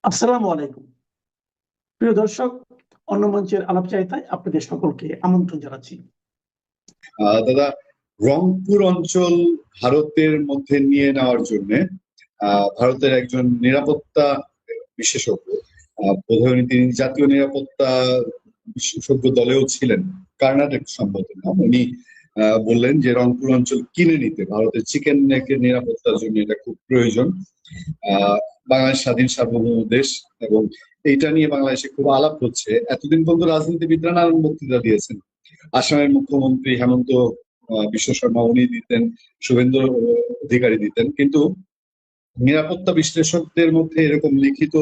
আসসালামু আলাইকুম। প্রিয় দর্শক, অন্য মঞ্চের আলাপচারিতায় আপনাদের সকলকে আমন্ত্রণ জানাচ্ছি। দাদা, রংপুর অঞ্চল ভারতের মধ্যে নিয়ে নেওয়ার জন্য ভারতের একজন নিরাপত্তা বিশেষজ্ঞ, বোধহয় তিনি জাতীয় নিরাপত্তা বিশেষজ্ঞ দলেও ছিলেন, কর্ণাটক সম্ভবত নাম, উনি বললেন যে রংপুর অঞ্চল কিনে নিতে ভারতের চিকেন নেকের নিরাপত্তার জন্য এটা খুব প্রয়োজন। বাংলাদেশ স্বাধীন সার্বভৌম দেশ এবং এইটা নিয়ে বাংলাদেশে খুব আলাপ হচ্ছে। এতদিন পর্যন্ত রাজনীতিবিদরা নানান বক্তৃতা দিয়েছেন। আসামের মুখ্যমন্ত্রী হেমন্ত বিশ্ব শর্মা উনি দিতেন, শুভেন্দু অধিকারী দিতেন, কিন্তু নিরাপত্তা বিশ্লেষকদের মধ্যে এরকম লিখিত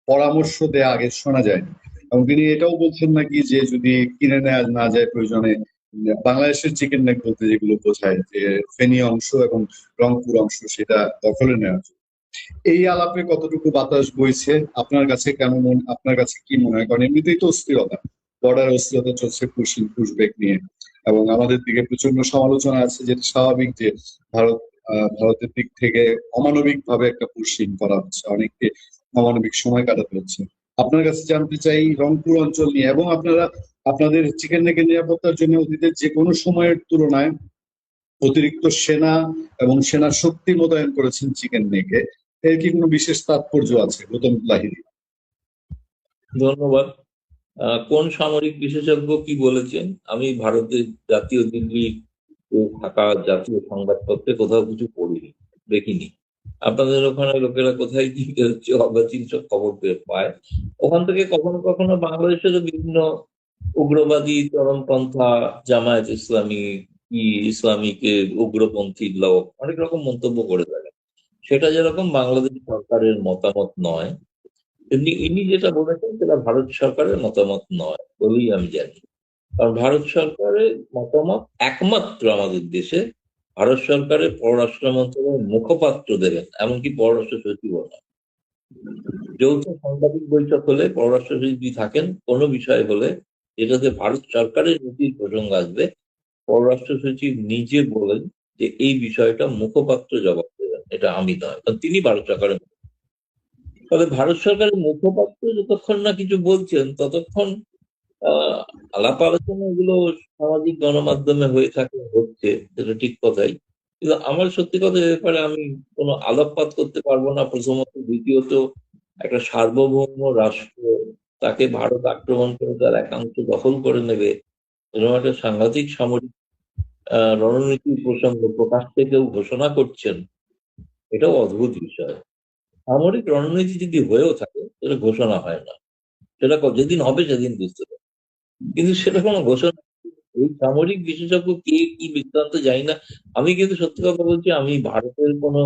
পরামর্শ দেয়া আগে শোনা যায়নি। এবং তিনি এটাও বলছেন নাকি যে যদি কিনে নেওয়া না যায় প্রয়োজনে বাংলাদেশের চিকেন নেক বলতে যেগুলো বোঝায় যে ফেনী অংশ এবং রংপুর অংশ সেটা দখলে নেওয়া যায়। এই আলাপে কতটুকু বাতাস বইছে আপনার কাছে কেমন, আপনার কাছে কি মনে হয়? কারণ এমনিতেই তো অস্থিরতা, বর্ডার অস্থিরতা চলছে পুশব্যাক নিয়ে, এবং আমাদের দিকে প্রচন্ড সমালোচনা আছে, যেটা স্বাভাবিক যে ভারত ভারতের দিক থেকে অমানবিক ভাবে একটা পুশিং করা হচ্ছে, অনেককে অমানবিক সময় কাটাতে হচ্ছে। আপনার কাছে জানতে চাই রংপুর অঞ্চল নিয়ে, এবং আপনারা আপনাদের চিকেন নেকের নিরাপত্তার জন্য অতীতের যে কোনো সময়ের তুলনায় অতিরিক্ত সেনা এবং সেনা শক্তি মোতায়েন করেছেন চিকেন নেকে, এর কি কোনো বিশেষ তাৎপর্য আছে? গৌতম লাহিড়ী। ধন্যবাদ। কোন সামরিক বিশেষজ্ঞ কি বলেছেন? আমি ভারতের জাতীয় দিল্লি থাকা জাতীয় সংবাদপত্রে কোথাও কিছু পড়িনি, দেখিনি। আপনাদের ওখানে লোকেরা কোথায় কি হচ্ছে অবাচিন সব খবর পায়। ওখান থেকে কখনো কখনো বাংলাদেশেরও বিভিন্ন উগ্রবাদী চরমপন্থা, জামায়াত ইসলামী, ইসলামিক উগ্রপন্থী লোক অনেক রকম মন্তব্য করে থাকে। সেটা যেরকম বাংলাদেশ সরকারের মতামত নয়, তেমনি ইনি যেটা বলেছেন সেটা ভারত সরকারের মতামত নয় বলেই আমি জানি। কারণ ভারত সরকারের মতামত একমাত্র আমাদের দেশে ভারত সরকারের পররাষ্ট্র মন্ত্রণালয়ের মুখপাত্র দেবেন, এমনকি পররাষ্ট্র সচিবও না। যৌথ সাংবাদিক বৈঠক হলে পররাষ্ট্র সচিব থাকেন, কোনো বিষয় হলে যেটাতে ভারত সরকারের নীতির প্রসঙ্গ আসবে, পররাষ্ট্র সচিব নিজে বলেন যে এই বিষয়টা মুখপাত্র জবাব দেবেন, এটা আমি নয়, কারণ তিনি ভারত সরকারের। তবে ভারত সরকারের মুখপাত্র যতক্ষণ না কিছু বলছেন ততক্ষণ আলাপ আলোচনা এগুলো সামাজিক গণমাধ্যমে হয়ে থাকে, হচ্ছে, সেটা ঠিক কথাই। কিন্তু আমার সত্যি কথা ব্যাপারে আমি কোনো আলোকপাত করতে পারবো না, প্রথমত। দ্বিতীয়ত, একটা সার্বভৌম রাষ্ট্র, তাকে ভারত আক্রমণ করে তার একাংশ দখল করে নেবে, এরকম একটা সাংঘাতিক সামরিক রণনীতির প্রসঙ্গ প্রকাশ্যে কেউ ঘোষণা করছেন, এটাও অদ্ভুত বিষয়। সামরিক রণনীতি যদি হয়েও থাকে সেটা ঘোষণা হয় না, সেটা যেদিন হবে সেদিন বুঝতে পারে, কিন্তু সেটা কোনো ঘোষণা। এই সামরিক বিশেষজ্ঞ কে কি বৃত্তান্ত জানি না। আমি কিন্তু সত্যি কথা বলছি, আমি ভারতের কোনো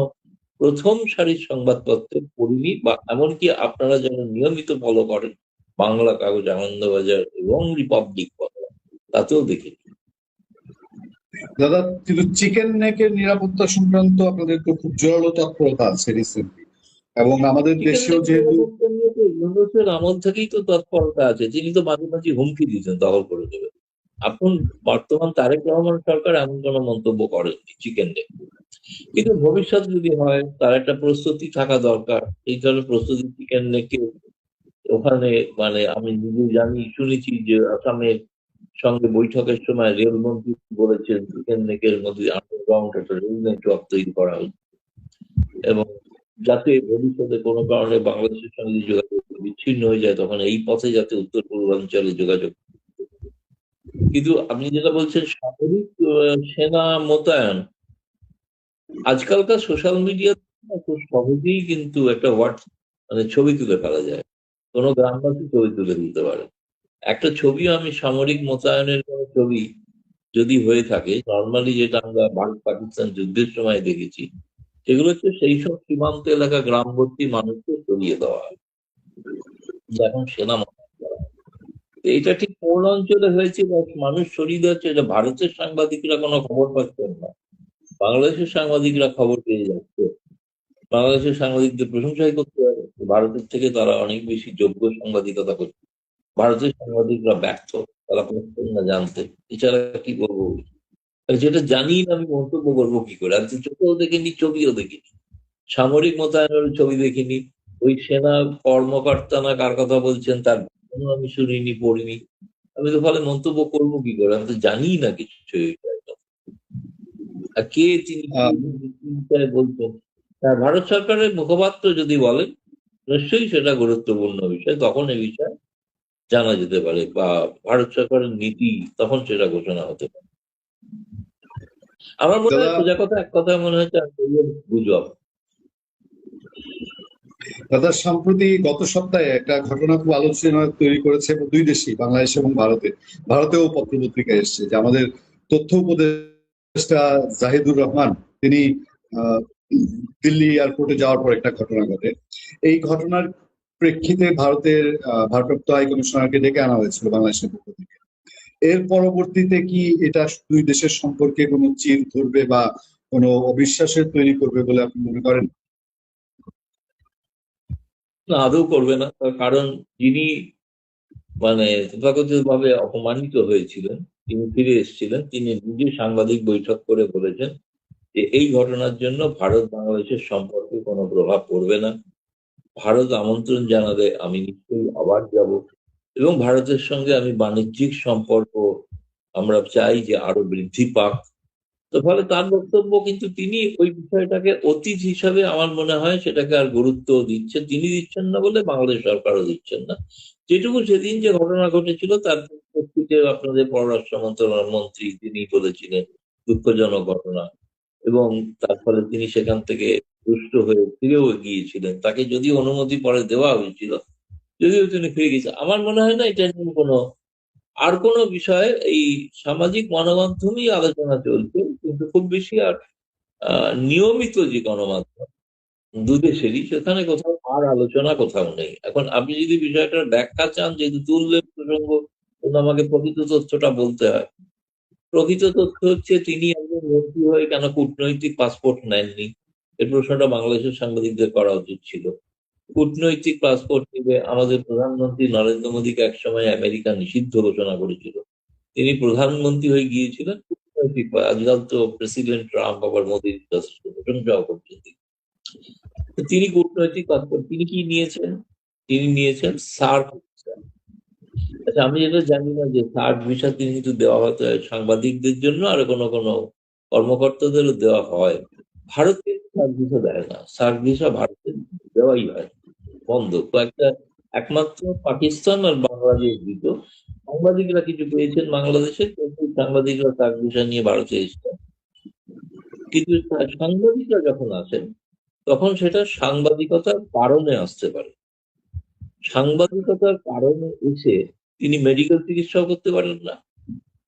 প্রথম সারির সংবাদপত্র পড়িনি, বা এমনকি আপনারা যারা নিয়মিত ফলো করেন বাংলা কাগজ, আনন্দবাজার এবং রিপাবলিক বাংলা, তাতেও দেখিনি। দাদা, কিন্তু চিকেন নেকের নিরাপত্তা সংক্রান্ত আপনাদের তো খুব জোরালো তৎপরতা আছে রিসেন্টলি, এবং আমাদের দেশেও যেহেতু ইউনুসের আমল থেকেই তো তৎপরতা আছে। তিনি তো মাঝে মাঝে হুমকি দিতেন দখল করে দেবে। এখন বর্তমান তারেক রহমান সরকার এমন কোনো মন্তব্য করেননি চিকেন নেক, কিন্তু ভবিষ্যৎ যদি হয় তার একটা প্রস্তুতি থাকা দরকার। এই ধরনের প্রস্তুতি চিকেন নেকে ওখানে, মানে আমি নিজে জানি, শুনেছি যে আসামের সঙ্গে বৈঠকের সময় রেলমন্ত্রী বলেছেন চিকেন নেকের মধ্যে আন্ডারগ্রাউন্ড একটা রেল নেটওয়ার্ক তৈরি করা হয়েছে, এবং যাতে ভবিষ্যতে কোনো কারণে বাংলাদেশের সঙ্গে যোগাযোগ বিচ্ছিন্ন হয়ে যায় তখন এই পথে যাতে উত্তর পূর্বাঞ্চলে যোগাযোগ। কিন্তু আপনি যেটা বলছেন সামরিক সেনা মোতায়েন, আজকালকার সোশ্যাল মিডিয়া খুব সহজেই কিন্তু একটা মানে ছবি তুলে ফেলা যায়, কোনো গ্রামবাসী ছবি তুলে দিতে পারে। একটা ছবি, আমি সামরিক মোতায়েনের কোনো ছবি যদি হয়ে থাকে, নর্মালি যেটা আমরা ভারত পাকিস্তান যুদ্ধের সময় দেখেছি, সেগুলো হচ্ছে সেই সব সীমান্ত এলাকা গ্রামবর্তী মানুষকে সরিয়ে দেওয়া হয়, এখন সেনা মোতায়েন করা হয়। এটা ঠিক কোন অঞ্চলে হয়েছে বা মানুষ সরিয়ে দেওয়া হচ্ছে, এটা ভারতের সাংবাদিকরা কোনো খবর পাচ্ছেন না, বাংলাদেশের সাংবাদিকরা খবর পেয়ে যাচ্ছে। বাংলাদেশের সাংবাদিকদের প্রশংসাই করতে হবে, ভারতের থেকে তারা অনেক বেশি যোগ্য সাংবাদিকতা করছে। ভারতের সাংবাদিকরা ব্যর্থ, তারা পারছেন না জানতে। এছাড়া কি বলবো? যেটা জানি না আমি মন্তব্য করবো কি করে? আমি তো চোখেও দেখিনি, ছবিও দেখিনি, সামরিক মোতায়েনের ছবি দেখিনি, ওই সেনা কর্মকর্তা না কার কথা বলছেন তার ভাষণও আমি শুনিনি, পড়িনি। আমি তো ফলে মন্তব্য করবো কি করে? আমি তো জানি না কিছু এই বিষয়ে। আর কে তিনি, কি আহ, বিষয়ে বলছেন? ভারত সরকারের মুখপাত্র যদি বলেন, নিশ্চয়ই সেটা গুরুত্বপূর্ণ বিষয়, তখন এই বিষয়ে জানা যেতে পারে, বা ভারত সরকারের নীতি তখন সেটা ঘোষণা হতে পারে। আমার মনে হয় দাদা সোজা কথা, এক কথায় মনে হচ্ছে গুজব। দাদা সম্প্রতি গত সপ্তাহে একটা ঘটনা খুব আলোচনা তৈরি করেছে দুই দেশই, বাংলাদেশ এবং ভারতে। ভারতেও পত্রপত্রিকা এসেছে যে আমাদের তথ্য উপদেষ্টা জাহিদুর রহমান তিনি আহ, দিল্লি এয়ারপোর্টে যাওয়ার পর একটা ঘটনা ঘটে। এই ঘটনার প্রেক্ষিতে ভারতের ভারপ্রাপ্ত হাই কমিশনারকে ডেকে আনা হয়েছিল বাংলাদেশের পক্ষ থেকে। এর পরবর্তীতে কি এটা দুই দেশের সম্পর্কে কোনো চির ধরবে বা কোনো অবিশ্বাসের তৈরি করবে বলে আপনি মনে করেন? না, আদৌ করবে না। তার কারণ যিনি মানে তথাকথিত ভাবে অপমানিত হয়েছিলেন, তিনি ফিরে এসেছিলেন, তিনি নিজে সাংবাদিক বৈঠক করে বলেছেন যে এই ঘটনার জন্য ভারত বাংলাদেশের সম্পর্কে কোনো প্রভাব পড়বে না। ভারত আমন্ত্রণ জানালে আমি নিশ্চয়ই আবার যাব, এবং ভারতের সঙ্গে আমি বাণিজ্যিক সম্পর্ক আমরা চাই যে আরো বৃদ্ধি পাক। তো ফলে তার বক্তব্য, কিন্তু তিনি ওই বিষয়টাকে অতীত হিসাবে আমার মনে হয় সেটাকে আর গুরুত্ব দিচ্ছেন, তিনি দিচ্ছেন না বলে বাংলাদেশ সরকারও দিচ্ছেন না। যেটুকু সেদিন যে ঘটনা ঘটেছিল তার পরিপ্রেক্ষিতে আপনাদের পররাষ্ট্র মন্ত্রণালয় মন্ত্রী তিনি বলেছিলেন দুঃখজনক ঘটনা, এবং তার ফলে তিনি সেখান থেকে রুষ্ট হয়ে ফিরেও গিয়েছিলেন। তাকে যদিও অনুমতি পরে দেওয়া হয়েছিল, যদিও তিনি ফিরে গেছেন। আমার মনে হয় না এটা নিয়ে কোনো আর কোনো বিষয়ে এই সামাজিক গণমাধ্যমেই আলোচনা চলছে, কিন্তু খুব বেশি আর নিয়মিত যে গণমাধ্যম দুদেশেরই, সেখানে কোথাও আর আলোচনা কোথাও নেই। এখন আপনি যদি বিষয়টার ব্যাখ্যা চান, যেহেতু তুললেন প্রসঙ্গ, তখন আমাকে প্রকৃত তথ্যটা বলতে হয়। প্রকৃত তথ্য হচ্ছে তিনি একজন মন্ত্রী হয়ে কেন কূটনৈতিক পাসপোর্ট নেননি, এই প্রশ্নটা বাংলাদেশের সাংবাদিকদের করা উচিত ছিল। কূটনৈতিক পাসপোর্ট নিবে আমাদের প্রধানমন্ত্রী নরেন্দ্র মোদীকে একসময় আমেরিকা নিষিদ্ধ ঘোষণা করেছিল, তিনি প্রধানমন্ত্রী হয়ে গিয়েছিলেন কূটনৈতিক আজকাল তো প্রেসিডেন্ট ট্রাম্প আবার মোদীর যথেষ্ট প্রশংসাও করছেন। তো তিনি কূটনৈতিক পাসপোর্ট তিনি কি নিয়েছেন? তিনি নিয়েছেন সার্ক ভিসা। আচ্ছা, আমি যেটা জানি না যে সার্ক ভিসা তিনি কিন্তু দেওয়া হতে হয় সাংবাদিকদের জন্য, আর কোনো কোনো কর্মকর্তাদেরও দেওয়া হয়। ভারত কিন্তু সার্ক ভিসা দেয় না, সার্ক ভিসা ভারতের দেওয়াই হয় বন্ধ। তো একটা একমাত্র পাকিস্তান আর বাংলাদেশ দিত। সাংবাদিকরা কিছু পেয়েছেন বাংলাদেশে, কিন্তু সাংবাদিকরা সার্ক ভিসা নিয়ে ভারতে এসেছেন। কিন্তু সাংবাদিকরা যখন আসেন তখন সেটা সাংবাদিকতার কারণে আসতে পারে। সাংবাদিকতার কারণে এসে তিনি মেডিকেল চিকিৎসাও করতে পারেন না,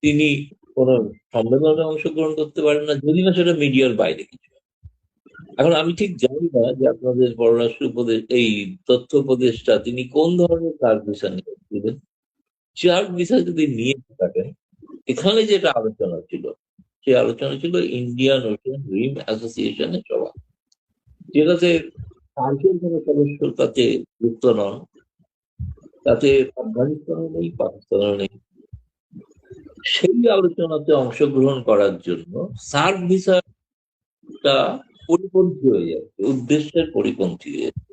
তিনি কোন সম্মেলনে অংশগ্রহণ করতে পারেন না, যদি না সেটা মিডিয়ার বাইরে কিছু। এখন আমি ঠিক জানি না যে আপনাদের পররাষ্ট্র এই তথ্য উপদেষ্টা তিনি কোন ধরনের সার্ক ভিসা নিয়েছিলেন। সার্ক ভিসা যদি নিয়ে থাকেন, এখানে যেটা আলোচনা ছিল, সেই আলোচনা ছিল ইন্ডিয়ান ওশান রিম অ্যাসোসিয়েশনের সভা, যেটাতে সার্কের কোনো সদস্য তাতে যুক্ত নন, তাতে আফগানিস্তানও নেই, পাকিস্তানও নেই। সেই আলোচনাতে অংশগ্রহণ করার জন্য সার্ক ভিসাটা পরিপন্থী হয়ে যাচ্ছে, উদ্দেশ্যের পরিপন্থী হয়ে যাচ্ছে।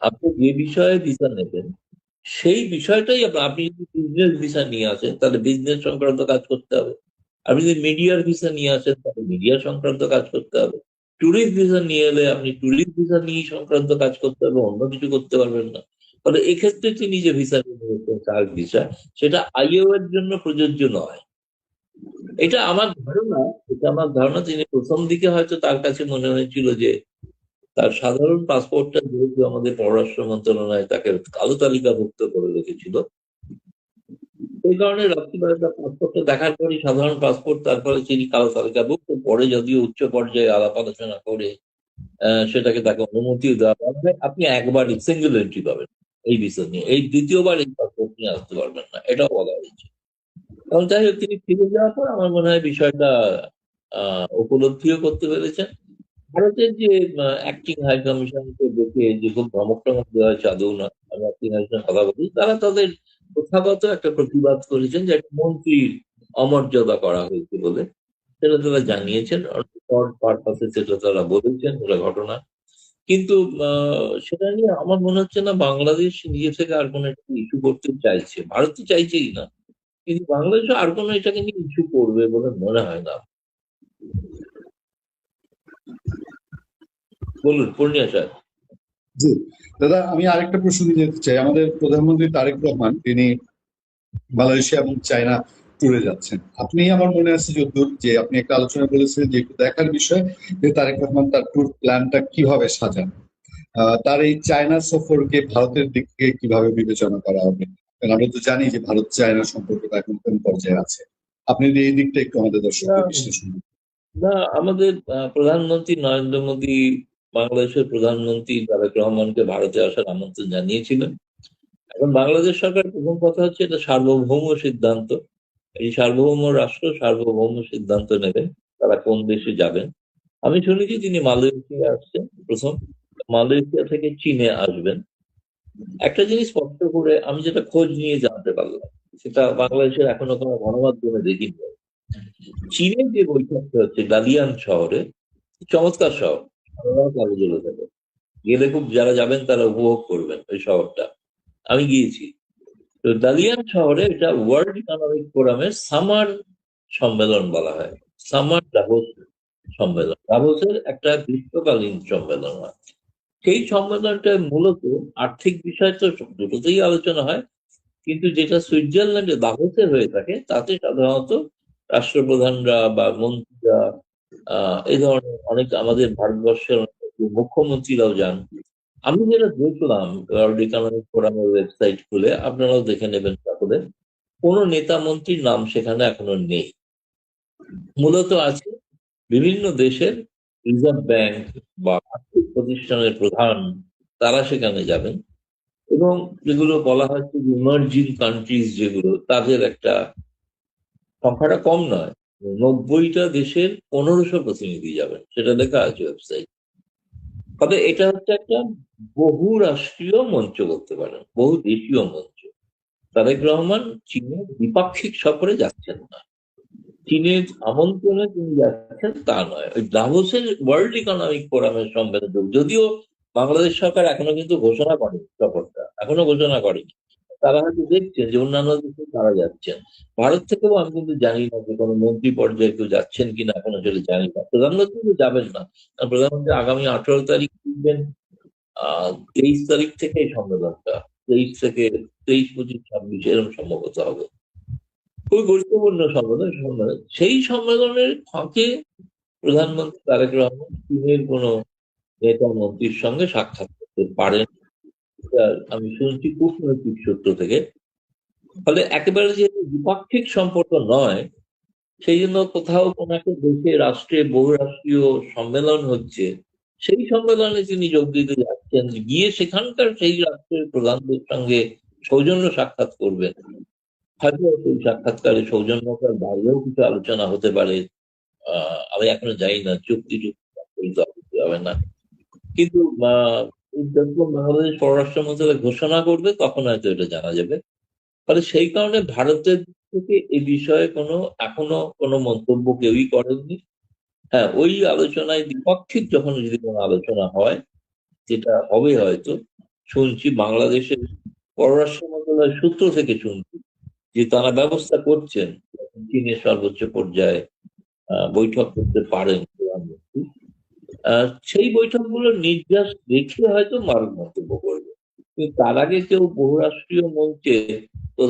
আপনি যে বিষয়ে ভিসা নেবেন সেই বিষয়টাই আপনি যদি বিজনেস ভিসা নিয়ে আসেন তাহলে বিজনেস সংক্রান্ত কাজ করতে হবে, আপনি যদি মিডিয়ার ভিসা নিয়ে আসেন তাহলে মিডিয়া সংক্রান্ত কাজ করতে হবে, ট্যুরিস্ট ভিসা নিয়ে এলে আপনি ট্যুরিস্ট ভিসা নিয়ে সংক্রান্ত কাজ করতে হবে, অন্য কিছু করতে পারবেন না। ফলে এক্ষেত্রে তিনি যে ভিসা নিয়েছেন সার্ক ভিসা, সেটা আইও এর জন্য প্রযোজ্য নয়। এটা আমার ধারণা, তিনি প্রথম দিকে হয়তো তার কাছে মনে হয়েছিল যে তার সাধারণ পাসপোর্টটা যেহেতু আমাদের পররাষ্ট্র মন্ত্রণালয় তাকে কালো তালিকাভুক্ত করে রেখেছিল, সেই কারণে রাত্রিবেলা তার পাসপোর্টটা দেখার পরই সাধারণ পাসপোর্ট, তারপরে তিনি কালো তালিকাভুক্ত, পরে যদিও উচ্চ পর্যায়ে আলাপ আলোচনা করে সেটাকে তাকে অনুমতিও দেওয়া হবে। আপনি একবারই সিঙ্গেল এন্ট্রি পাবেন এই বিষয় নিয়ে, এই দ্বিতীয়বার এই পাসপোর্ট নিয়ে আসতে পারবেন না, এটাও বলা হয়েছে। এবং যাই হোক, তিনি ফিরে যাওয়ার পর আমার মনে হয় বিষয়টা উপলব্ধিও করতে পেরেছেন। ভারতের যে অ্যাক্টিং হাই কমিশনকে দেখে যে খুব ধমক টমক দেওয়া হয়েছে, আদৌ না, আমি অ্যাক্টিং হাই কমিশনের কথা বলি, তারা তাদের প্রথাগত একটা প্রতিবাদ করেছেন যে একটা মন্ত্রীর অমর্যাদা করা হয়েছে বলে, সেটা তারা জানিয়েছেন, পারপাসে সেটা তারা বলেছেন, ওটা ঘটনা। কিন্তু সেটা নিয়ে আমার মনে হচ্ছে না বাংলাদেশ নিজে থেকে আর কোনো একটা ইস্যু করতে চাইছে। ভারত তো চাইছেই না, কিন্তু বাংলাদেশ আর কোনো এটাকে নিয়ে ইস্যু করবে বলে মনে হয় না। বলুন পূর্ণিয়া স্যার। জি দাদা, আমি আরেকটা প্রশ্ন নিয়ে যেতে চাই। আমাদের প্রধানমন্ত্রী তারেক রহমান তিনি মালয়েশিয়া এবং চায়না ট্যুরে যাচ্ছেন। আপনি, আমার মনে আছে যদ্দূর, যে আপনি একটা আলোচনা বলেছিলেন যে একটু দেখার বিষয় যে তারেক রহমান তার ট্যুর প্ল্যানটা কিভাবে সাজান। তার এই চায়না সফরকে ভারতের দিক থেকে কিভাবে বিবেচনা করা হবে, কারণ আমরা তো জানি যে ভারত চায়না সম্পর্কটা এখন কোন পর্যায়ে আছে। আপনি যদি এই দিকটা একটু আমাদের দর্শকদের বিশ্লেষণ করুন। না, আমাদের প্রধানমন্ত্রী নরেন্দ্র মোদী বাংলাদেশের প্রধানমন্ত্রী তারেক রহমানকে ভারতে আসার আমন্ত্রণ জানিয়েছিলেন। এখন বাংলাদেশ সরকার প্রথম কথা হচ্ছে এটা সার্বভৌম সিদ্ধান্ত। এই সার্বভৌম রাষ্ট্র সার্বভৌম সিদ্ধান্ত নেবেন তারা কোন দেশে যাবেন। আমি শুনেছি তিনি মালয়েশিয়া আসছেন প্রথম, মালয়েশিয়া থেকে চীনে আসবেন। একটা জিনিস স্পষ্ট করে আমি যেটা খোঁজ নিয়ে জানতে পারলাম, সেটা বাংলাদেশের এখনো কোনো গণমাধ্যমে দেখিনি। চীনের যে বৈঠকটা হচ্ছে দালিয়ান শহরে, চমৎকার শহর, কাগজগুলো থাকে, গেলে খুব যারা যাবেন তারা উপভোগ করবেন ওই শহরটা। আমি গিয়েছি। তো দালিয়ান শহরে এটা ওয়ার্ল্ড ইকোনমিক ফোরামের সামার সম্মেলন বলা হয়, সামার ডাভোস সম্মেলন। ডাভোসের একটা গ্রীষ্মকালীন সম্মেলন হয়। সেই সম্মেলনটা মূলত আর্থিক বিষয় তো দুটোতেই আলোচনা হয়, কিন্তু যেটা সুইজারল্যান্ডে দাভোসে হয়ে থাকে তাতে সাধারণত রাষ্ট্রপ্রধানরা বা মন্ত্রীরা এই ধরনের অনেক আমাদের ভারতবর্ষের অনেক মুখ্যমন্ত্রীরাও যান। আমি যেটা দেখলাম ওয়ার্ল্ড ইকোনমিক ফোরামের ওয়েবসাইট খুলে, আপনারাও দেখে নেবেন তাহলে, কোনো নেতা মন্ত্রীর নাম সেখানে এখনো নেই। মূলত আছে বিভিন্ন দেশের রিজার্ভ ব্যাংক বা আর্থিক প্রতিষ্ঠানের প্রধান, তারা সেখানে যাবেন। এবং যেগুলো বলা হচ্ছে যে ইমার্জিং কান্ট্রিজ, যেগুলো তাদের একটা সংখ্যাটা কম নয়, 90টা দেশের 1500 প্রতিনিধি যাবেন, সেটা লেখা আছে ওয়েবসাইট। তবে এটা হচ্ছে একটা বহু রাষ্ট্রীয় মঞ্চ বলতে পারেন, বহু দেশীয় মঞ্চ। তারেক রহমান চীনের দ্বিপাক্ষিক সফরে যাচ্ছেন না, চীনের আমন্ত্রণে তিনি যাচ্ছেন তা নয়, ওই দাভোসের ওয়ার্ল্ড ইকোনমিক ফোরামের সম্মেলন। যদিও বাংলাদেশ সরকার এখনো কিন্তু ঘোষণা করেনি সফরটা, এখনো ঘোষণা করেনি। তারা হয়তো দেখছেন যে অন্যান্য দেশে তারা যাচ্ছেন। ভারত থেকেও আমি কিন্তু জানি না যে কোনো মন্ত্রী পর্যায়ে কেউ যাচ্ছেন কিনা, এখনো সেটা জানি না। প্রধানমন্ত্রী তো যাবেন না, কারণ প্রধানমন্ত্রী আগামী 18 তারিখ দিবেন। 23 তারিখ থেকে এই সম্মেলনটা, 23 থেকে 23, 25, 26 এরকম সম্ভবত হবে। খুবই গুরুত্বপূর্ণ সম্মেলন। সেই সম্মেলনের ফাঁকে প্রধানমন্ত্রী তারেক রহমান চীনের কোনো নেতা মন্ত্রীর সঙ্গে সাক্ষাৎ করতে পারেন, এটা আমি শুনছি কূটনৈতিক সূত্র থেকে। ফলে একেবারে যেহেতু দ্বিপাক্ষিক সম্পর্ক নয়, সেই জন্য কোথাও কোনো একটা দেশে রাষ্ট্রে বহুরাষ্ট্রীয় সম্মেলন হচ্ছে, সেই সম্মেলনে তিনি যোগ দিতে যাচ্ছেন, গিয়ে সেখানকার সেই রাষ্ট্রের প্রধানদের সঙ্গে সৌজন্য সাক্ষাৎ করবেন। হয়তো সেই সাক্ষাৎকারে সৌজন্যতার বাইরেও কিছু আলোচনা হতে পারে। আমি এখনো জানি না, চুক্তি হবে না, কিন্তু যখন বাংলাদেশ পররাষ্ট্র মন্ত্রণালয় ঘোষণা করবে তখন হয়তো এটা জানা যাবে। ফলে সেই কারণে ভারতের থেকে এই বিষয়ে এখনো কোনো মন্তব্য কেউই করেননি। হ্যাঁ, ওই আলোচনায় দ্বিপাক্ষিক যখন যদি কোনো আলোচনা হয়, যেটা হবে হয়তো, শুনছি বাংলাদেশের পররাষ্ট্র মন্ত্রণালয়ের সূত্র থেকে শুনছি যে তারা ব্যবস্থা করছেন চীনের সর্বোচ্চ পর্যায়ে বৈঠক করতে পারেন প্রধানমন্ত্রী। সেই বৈঠকগুলোর নির্যাস দেখে হয়তো মারণ মন্তব্য করবে, কিন্তু তার আগে কেউ বহুরাষ্ট্রীয় মঞ্চে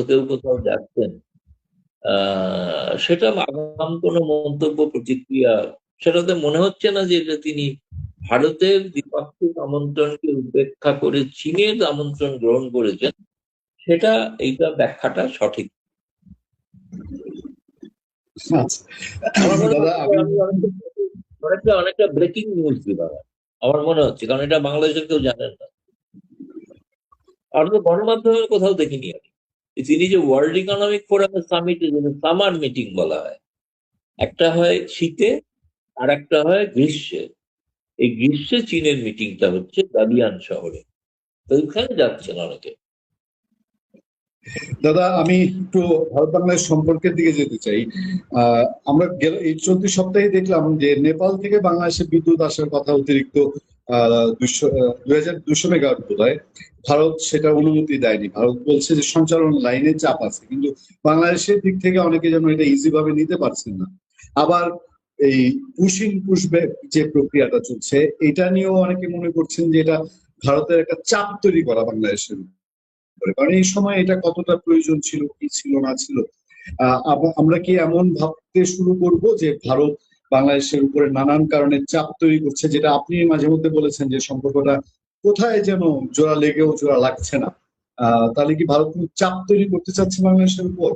কেউ কোথাও যাচ্ছেন, সেটা আগাম কোনো মন্তব্য প্রতিক্রিয়া, সেটাতে মনে হচ্ছে না যে এটা তিনি ভারতের দ্বিপাক্ষিক আমন্ত্রণকে উপেক্ষা করে চীনের আমন্ত্রণ গ্রহণ করেছেন, সেটা এইটা ব্যাখ্যাটা সঠিক। আচ্ছা আমার মনে দাদা, হচ্ছে অনেকটা ব্রেকিং নিউজ দিলাম আমার মনে হচ্ছে, কারণ এটা বাংলাদেশের কেউ জানেন না, আর তো গণমাধ্যমের কোথাও দেখিনি আমি। তিনি যে ওয়ার্ল্ড ইকোনমিক ফোরামের সামিটে, যেটা সামার মিটিং বলা হয়, একটা হয় শীতে আর একটা হয় গ্রীষ্মে। এই গ্রীষ্মে চীনের মিটিংটা হচ্ছে দালিয়ান শহরে, তো ওইখানে যাচ্ছেন অনেকে। দাদা, আমি একটু ভারত বাংলাদেশ সম্পর্কের দিকে যেতে চাই। আমরা এই চলতি সপ্তাহে দেখলাম যে নেপাল থেকে বাংলাদেশে বিদ্যুৎ আসার কথা অতিরিক্ত দুশো 2200 মেগাওয়াট বোধ হয়। ভারত সেটা অনুমতি দেয়নি। ভারত বলছে যে সঞ্চালন লাইনে চাপ আছে, কিন্তু বাংলাদেশের দিক থেকে অনেকে যেন এটা ইজি ভাবে নিতে পারছেন না। আবার এই পুশব্যাক যে প্রক্রিয়াটা চলছে, এটা নিয়েও অনেকে মনে করছেন যে এটা ভারতের একটা চাপ তৈরি করা বাংলাদেশের উপরে। কারণ এই সময় এটা কতটা প্রয়োজন ছিল, কি ছিল না ছিল। আমরা কি এমন ভাবতে শুরু করব যে ভারত বাংলাদেশের উপরে নানান কারণে চাপ তৈরি করছে, যেটা আপনি মাঝে মধ্যে বলেছেন যে সম্পর্কটা কোথায় যেন জোড়া লেগেও জোড়া লাগছে না। তাহলে কি ভারত চাপ তৈরি করতে চাচ্ছে বাংলাদেশের উপর?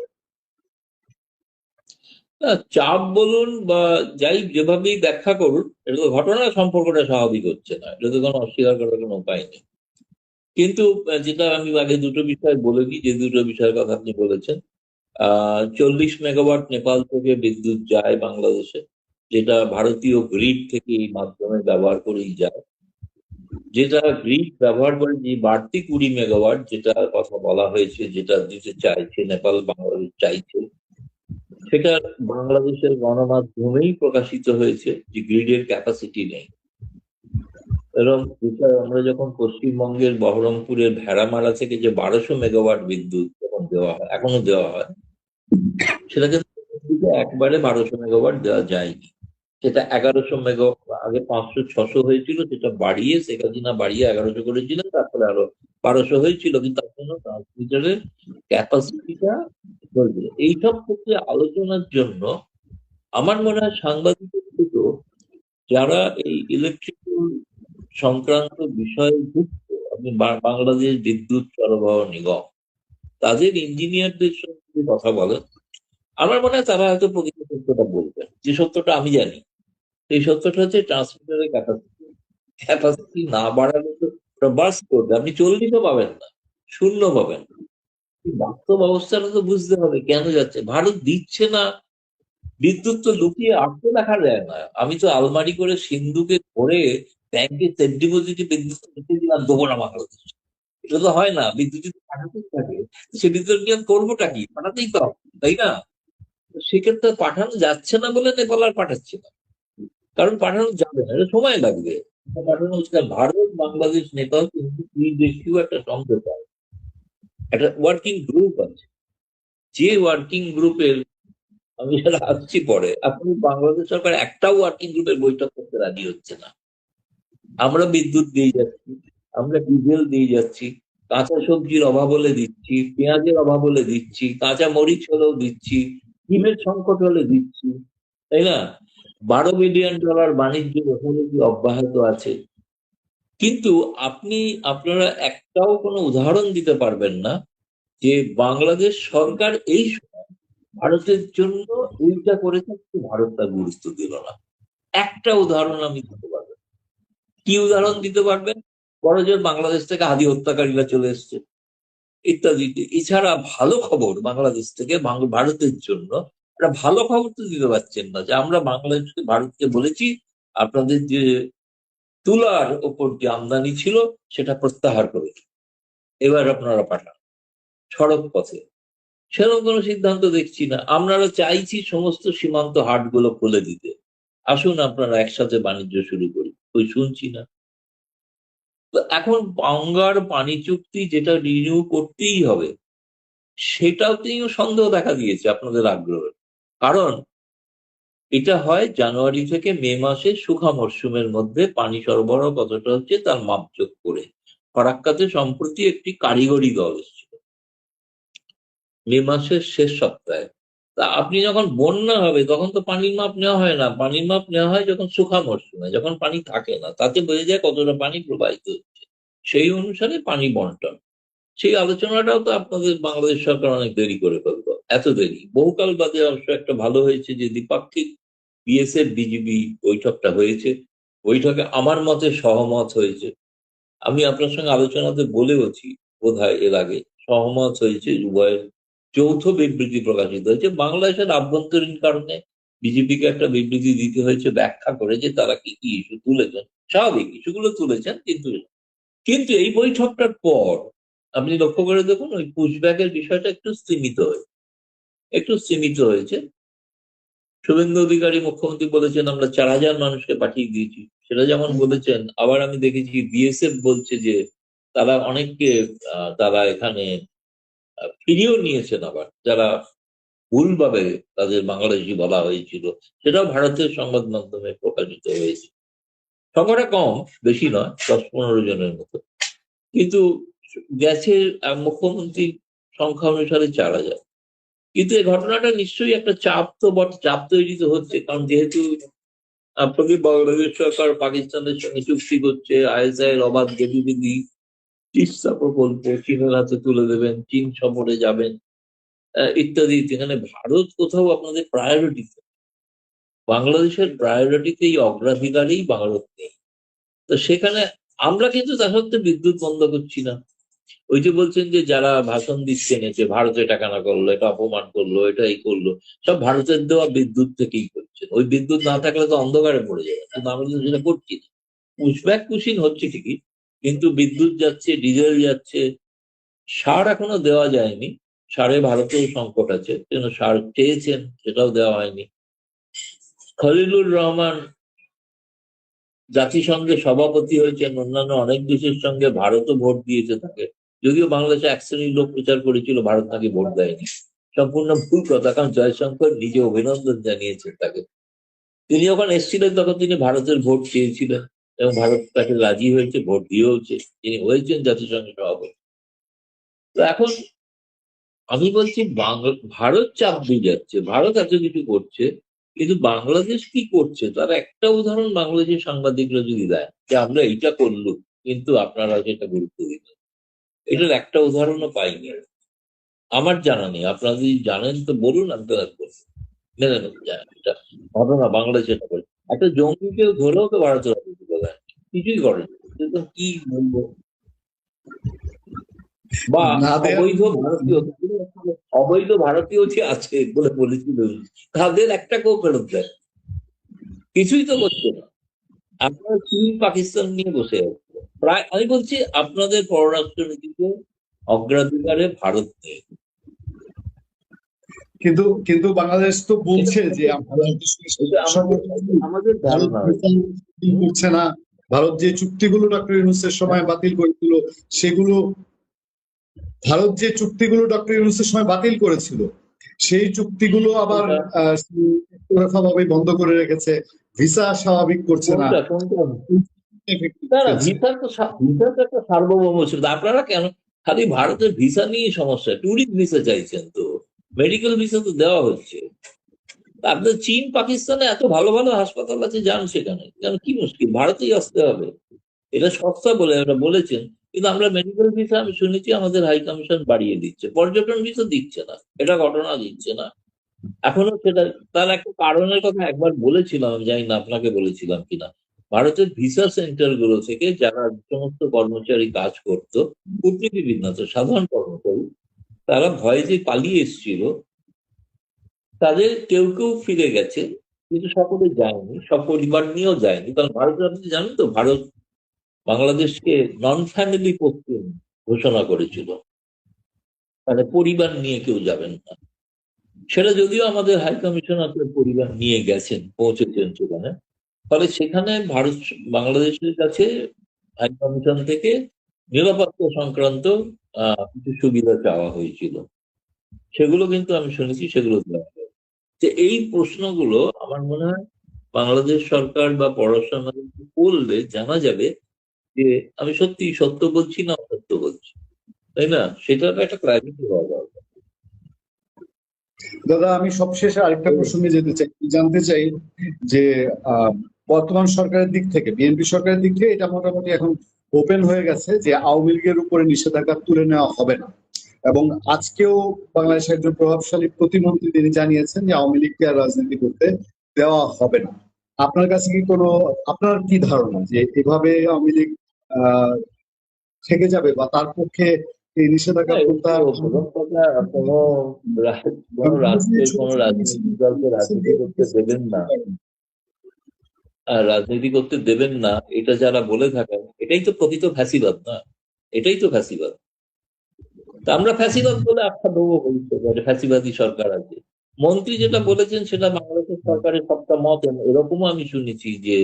না, চাপ বলুন বা যাই যেভাবেই ব্যাখ্যা করুন, এটা তো ঘটনা, সম্পর্কটা স্বাভাবিক হচ্ছে না, এটা তো কোনো অস্বীকার করার কোনো উপায় নেই। কিন্তু যেটা আমি আগে দুটো বিষয় বলে দিই, যে দুটো বিষয়ের কথা আপনি বলেছেন। 40 মেগাওয়াট নেপাল থেকে বিদ্যুৎ যায় বাংলাদেশে, যেটা ভারতীয় গ্রিড থেকে এই মাধ্যমে ব্যবহার করেই যায়। যেটা গ্রিড ব্যবহার করে যে বাড়তি 20 মেগাওয়াট যেটার কথা বলা হয়েছে, যেটা দিতে চাইছে নেপাল, বাংলাদেশ চাইছে, সেটা বাংলাদেশের গণমাধ্যমেই প্রকাশিত হয়েছে যে গ্রিডের ক্যাপাসিটি নেই। এবং যেটা আমরা যখন পশ্চিমবঙ্গের বহরমপুরের ভেড়ামারা থেকে যে 1200 মেগাওয়াট বিদ্যুৎ যখন দেওয়া হয়, এখনো দেওয়া হয়, সেটা কিন্তু একবারে 1200 মেগাওয়াট দেওয়া যায়নি। সেটা 1100 মেগাওয়াট, আগে 500-600 হয়েছিল, সেটা বাড়িয়ে শেখ হাসিনা বাড়িয়ে 1100 করেছিলেন, তারপরে আরো 1200 হয়েছিল, কিন্তু তার জন্য ট্রান্সমিটারের ক্যাপাসিটিটা বলবে। এইসব ক্ষেত্রে আলোচনার জন্য আমার মনে হয় সাংবাদিকদের থেকেও যারা এই ইলেকট্রিক্যাল সংক্রান্ত বিষয়ে যুক্ত, আপনি বাংলাদেশ বিদ্যুৎ সরবরাহ নিগম, তাদের ইঞ্জিনিয়ারদের সঙ্গে যদি কথা বলেন, আমার মনে হয় তারা হয়তো প্রকৃত সত্যটা বলবেন। যে সত্যটা আমি জানি, সেই সত্যটা হচ্ছে ট্রান্সমিটারের ক্যাপাসিটি না বাড়ালে তো বার্স্ট করবে, আপনি 40ও পাবেন না, 0 পাবেন। বাস্তব অবস্থাটা তো বুঝতে হবে কেন যাচ্ছে। ভারত দিচ্ছে না, বিদ্যুৎ তো লুকিয়ে আটকে রাখা যায় না। আমি তো আলমারি করে সিন্ধুকে ভরে ব্যাংকে সেফ ডিপোজিটে বিদ্যুৎ রেখে দিলাম, দেবো না বাংলাদেশ। এটা তো হয় না, বিদ্যুৎ যদি পাঠাতেই থাকে, সে বিদ্যুৎ নিয়ে করবোটা কি? পাঠাতেই তো হবে, তাই না? সেক্ষেত্রে পাঠানো যাচ্ছে না বলে নেপাল আর পাঠাচ্ছে না, কারণ পাঠানো যাবে না, এটা সময় লাগবে। এটা পাঠানো হচ্ছে না। ভারত, বাংলাদেশ, নেপাল কিন্তু দুই দেশীয় একটা সমঝোতা, একটা ওয়ার্কিং গ্রুপ আছে। যে ওয়ার্কিং গ্রুপের, আমি যারা আসছি পরে, আপনি বাংলাদেশ সরকার একটাও ওয়ার্কিং গ্রুপের বৈঠক করতে রাজি হচ্ছে না। আমরা বিদ্যুৎ দিয়ে যাচ্ছি, আমরা ডিজেল দিয়ে যাচ্ছি, কাঁচা সবজির অভাব হলে দিচ্ছি, পেঁয়াজের অভাব হলে দিচ্ছি, কাঁচা মরিচ হলেও দিচ্ছি, ডিমের সংকট হলে দিচ্ছি, তাই না? $12 বিলিয়ন বাণিজ্য যথারীতি অব্যাহত আছে। কিন্তু আপনারা একটাও কোনো উদাহরণ দিতে পারবেন না যে বাংলাদেশ সরকার এই সময় ভারতের জন্য এইটা করেছে, কিন্তু ভারত তার গুরুত্ব দিল না। একটা উদাহরণ আমি দিতে পারবো। কি উদাহরণ দিতে পারবেন? বড়জোর বাংলাদেশ থেকে হাদি হত্যাকারীরা চলে এসছে, ইত্যাদি। এছাড়া ভালো খবর বাংলাদেশ থেকে ভারতের জন্য একটা ভালো খবর তো দিতে পারছেন না, যে আমরা বাংলাদেশকে, ভারতকে বলেছি আপনাদের যে তুলার ওপর যে আমদানি ছিল সেটা প্রত্যাহার করেছি, এবার আপনারা পাঠান সড়ক পথে। সেরকম কোনো সিদ্ধান্ত দেখছি না। আপনারা চাইছি সমস্ত সীমান্ত হাটগুলো খুলে দিতে, আসুন আপনারা একসাথে বাণিজ্য শুরু করি, ওই শুনছি না। তো এখন গঙ্গার পানি চুক্তি যেটা রিনিউ করতেই হবে, সেটাতেও সন্দেহ দেখা দিয়েছে আপনাদের আগ্রহ। কারণ এটা হয় জানুয়ারি থেকে মে মাসে শুখা মরশুমের মধ্যে পানি সরবরাহ কতটা হচ্ছে তার মাপজোক করে। ফরাক্কাতে সম্প্রতি একটি কারিগরি দল এসেছিল মে মাসের শেষ সপ্তাহে। তা আপনি যখন বন্যা হবে তখন তো পানির মাপ নেওয়া হয় না, পানির মাপ নেওয়া হয় যখন শুখা মরশুমে, যখন পানি থাকে না, তাতে বোঝা যায় কতটা পানি প্রবাহিত হচ্ছে, সেই অনুসারে পানি বন্টন। সেই আলোচনাটাও তো আপনাদের বাংলাদেশ সরকার অনেক দেরি করে ফেলতো। এত দেরি বহুকাল বাদে অবশ্য একটা ভালো হয়েছে যে দ্বিপাক্ষিক বিএসএফ বিজিবি বৈঠকটা হয়েছে। বৈঠকে আমার মতে সহমত হয়েছে। আমি আপনার সঙ্গে আলোচনাতে বলেওছি বোধহয় এর আগে, সহমত হয়েছে, উভয়ের যৌথ বিবৃতি প্রকাশিত হয়েছে। বাংলাদেশের আভ্যন্তরীণ কারণে বিজেপিকে একটা বিবৃতি দিতে হয়েছে ব্যাখ্যা করে যে তারা কি কি ইস্যু তুলেছেন, স্বাভাবিক ইস্যুগুলো তুলেছেন। কিন্তু কিন্তু এই বৈঠকটার পর আপনি লক্ষ্য করে দেখুন, ওই পুশব্যাকের বিষয়টা একটু সীমিত হয়েছে। শুভেন্দু অধিকারী মুখ্যমন্ত্রী বলেছেন আমরা 4000 মানুষকে পাঠিয়ে দিয়েছি, সেটা যেমন বলেছেন, আবার আমি দেখেছি বিএসএফ বলছে যে তারা অনেককে তারা এখানে ফিরিয়েও নিয়েছেন, আবার যারা ভুলভাবে তাদের বাংলাদেশি বলা হয়েছিল, সেটাও ভারতের সংবাদ মাধ্যমে প্রকাশিত হয়েছে। সংখ্যাটা কম, বেশি নয়, 10-15 জনের মতো, কিন্তু গেছে মুখ্যমন্ত্রীর সংখ্যা অনুসারে 4,000। কিন্তু এই ঘটনাটা নিশ্চয়ই একটা চাপ তো চাপ তৈরি তো হচ্ছে, কারণ যেহেতু আপনাকে বাংলাদেশ সরকার পাকিস্তানের সঙ্গে চুক্তি করছে, আইএসআই এর অবাধ গতিবিধি, তিস্তা প্রকল্প চীনের হাতে তুলে দেবেন, চীন সফরে যাবেন, ইত্যাদি। যেখানে ভারত কোথাও আপনাদের প্রায়োরিটি, বাংলাদেশের প্রায়োরিটিতে এই অগ্রাধিকারেই ভারত নেই। তো সেখানে আমরা কিন্তু তা সত্ত্বেও বিদ্যুৎ বন্ধ করছি না। ওই যে বলছেন যে যারা ভাষণ দিচ্ছেন যে ভারত এটা কেন করলো, এটা অপমান করলো, এটা এই করলো, সব ভারতের দেওয়া বিদ্যুৎ থেকেই করছে। ওই বিদ্যুৎ না থাকলে তো অন্ধকারে পড়ে যাবে, কিন্তু আমরা তো সেটা করছি না। পুশব্যাক পুশিং হচ্ছে ঠিকই, কিন্তু বিদ্যুৎ যাচ্ছে, ডিজেল যাচ্ছে, সার এখনো দেওয়া যায়নি। সারে ভারতেও সংকট আছে, যেন সার চেয়েছেন, সেটাও দেওয়া হয়নি। খলিলুর রহমান জাতিসংঘের সভাপতি হয়েছেন, অন্যান্য অনেক দেশের সঙ্গে ভারতও ভোট দিয়েছে তাকে, যদিও বাংলাদেশে এক শ্রেণীর লোক প্রচার করেছিল ভারত নাকি ভোট দেয়নি। সম্পূর্ণ ভুল কথা, কারণ জয়শঙ্কর নিজে অভিনন্দন জানিয়েছেন তাকে। তিনি যখন এসেছিলেন তখন তিনি ভারতের ভোট চেয়েছিলেন এবং ভারত তাকে রাজি হয়েছে, ভোট দিয়েওছে, তিনি হয়েছেন জাতিসংঘের সভাপতি। তো এখন আমি বলছি ভারত চাপ দিয়ে যাচ্ছে, ভারত এত কিছু করছে, কিন্তু বাংলাদেশ কি করছে তার একটা উদাহরণ বাংলাদেশের সাংবাদিকরা যদি দেয় যে আমরা এইটা করলুম কিন্তু আপনারা সেটা গুরুত্ব দিলেন, এটার একটা উদাহরণও পাইনি আমার জানা নেই। আপনারা যদি জানেন তো বলুন, আমি তো মেনে নেব এটা ঘটনা বাংলাদেশে এটা করে। একটা জঙ্গিকে ধরেও তো ভারতের রাজনীতি করে কিছুই করেন, কিন্তু কি বলবো। বা না দেয়া অবৈধ ভারতীয় যে আছে বলে বলেছিল, তাদের একটাকেও ফেরত দেয়, কিছুই তো করছে না। আপনারা চীন পাকিস্তান নিয়ে বসে আছে, প্রায় আমি বলছি আপনাদের পররাষ্ট্র নীতিতে অগ্রাধিকারে ভারত নেই। কিন্তু কিন্তু বাংলাদেশ তো বলছে যে এটা আমাদের ভারত ধারণা। করছে না। ভারত যে চুক্তিগুলো ডক্টর ইউনূসের সময় বাতিল করেছিল সেগুলো, ভারত যে চুক্তিগুলো ডক্টর ইউনূসের সময় বাতিল করেছিল সেই চুক্তিগুলো আবার ভাবে বন্ধ করে রেখেছে, ভিসা স্বাভাবিক করছে না। ভিসা তো একটা সার্বভৌম ছিল। আপনারা কেন খালি ভারতের ভিসা নিয়ে সমস্যা? ট্যুরিস্ট ভিসা চাইছেন তো, মেডিকেল ভিসা তো দেওয়া হচ্ছে। আপনার চীন পাকিস্তানে এত ভালো ভালো হাসপাতাল আছে, যান সেখানে, কেন কি মুশকিল? ভারতেই আসতে হবে, এটা সস্তা বলে আমরা বলেছেন। কিন্তু আমরা মেডিকেল ভিসা আমি শুনেছি আমাদের হাই কমিশন বাড়িয়ে দিচ্ছে, পর্যটন ভিসা দিচ্ছে না, এটা ঘটনা দিচ্ছে না এখনো। সেটা তার একটা কারণের কথা একবার বলেছিলাম, আমি জানি না আপনাকে বলেছিলাম কিনা। ভারতের ভিসা সেন্টার গুলো থেকে যারা সমস্ত কর্মচারী কাজ করতো, কূটনীতিবিদ না তো সাধারণ কর্মচারী, তারা ভয়ে যে পালিয়ে এসেছিল, তাদের কেউ কেউ ফিরে গেছে, কিন্তু সকলে যায়নি, সব পরিবার নিয়েও যায়নি। কারণ ভারতের, আপনি জানেন তো, ভারত বাংলাদেশকে নন ফ্যামিলি পোস্টিং ঘোষণা করেছিল, মানে পরিবার নিয়ে কেউ যাবেন না। সেটা যদিও আমাদের হাই কমিশনার পরিবার নিয়ে গেছেন, পৌঁছেছেন সেখানে। ফলে সেখানে ভারত বাংলাদেশের কাছে হাই কমিশন থেকে নিরাপত্তা সংক্রান্ত কিছু সুবিধা চাওয়া হয়েছিল, সেগুলো কিন্তু আমি শুনেছি সেগুলো দেওয়া হয়। যে এই প্রশ্নগুলো আমার মনে হয় বাংলাদেশ সরকার বা পররাষ্ট্র মন্ত্রী করলে জানা যাবে যে আমি সত্যি সত্য বলছি না অসত্য বলছি, তাই না? সেটার একটা ক্লারিটি হওয়া দরকার। দাদা, আমি সবশেষে আরেকটা প্রসঙ্গে যেতে চাই, জানতে চাই যে বর্তমান সরকারের দিক থেকে, বিএনপি সরকারের দিক থেকে এটা মোটামুটি এখন ওপেন হয়ে গেছে যে আওয়ামী লীগের উপরে নিষেধাজ্ঞা তুলে নেওয়া হবে না, এবং আজকেও বাংলাদেশের একজন প্রভাবশালী প্রতিমন্ত্রী তিনি জানিয়েছেন যে আওয়ামী লীগকে আর রাজনীতি করতে দেওয়া হবে না। আপনার কাছে কি কোনো, আপনার কি ধারণা যে এভাবে আওয়ামী লীগ থেকে যাবে বা তার পক্ষে এই নিষেধাজ্ঞা প্রত্যাহার? কোনো রাষ্ট্রের কোনো রাজনৈতিক দলকে রাজনীতি করতে দেবেন না, রাজনীতি করতে দেবেন না, এটা যারা বলে থাকেন এটাই তো প্রকৃত ফ্যাসিবাদ না, এটাই তো ফ্যাসিবাদ। তা আমরা ফ্যাসিবাদ বলে আখ্যা দেবো ভবিষ্যতে, ফ্যাসিবাদী সরকার আছে। মন্ত্রী যেটা বলেছেন সেটা বাংলাদেশের সরকারের সবটা মত, এরকমও আমি শুনেছি যে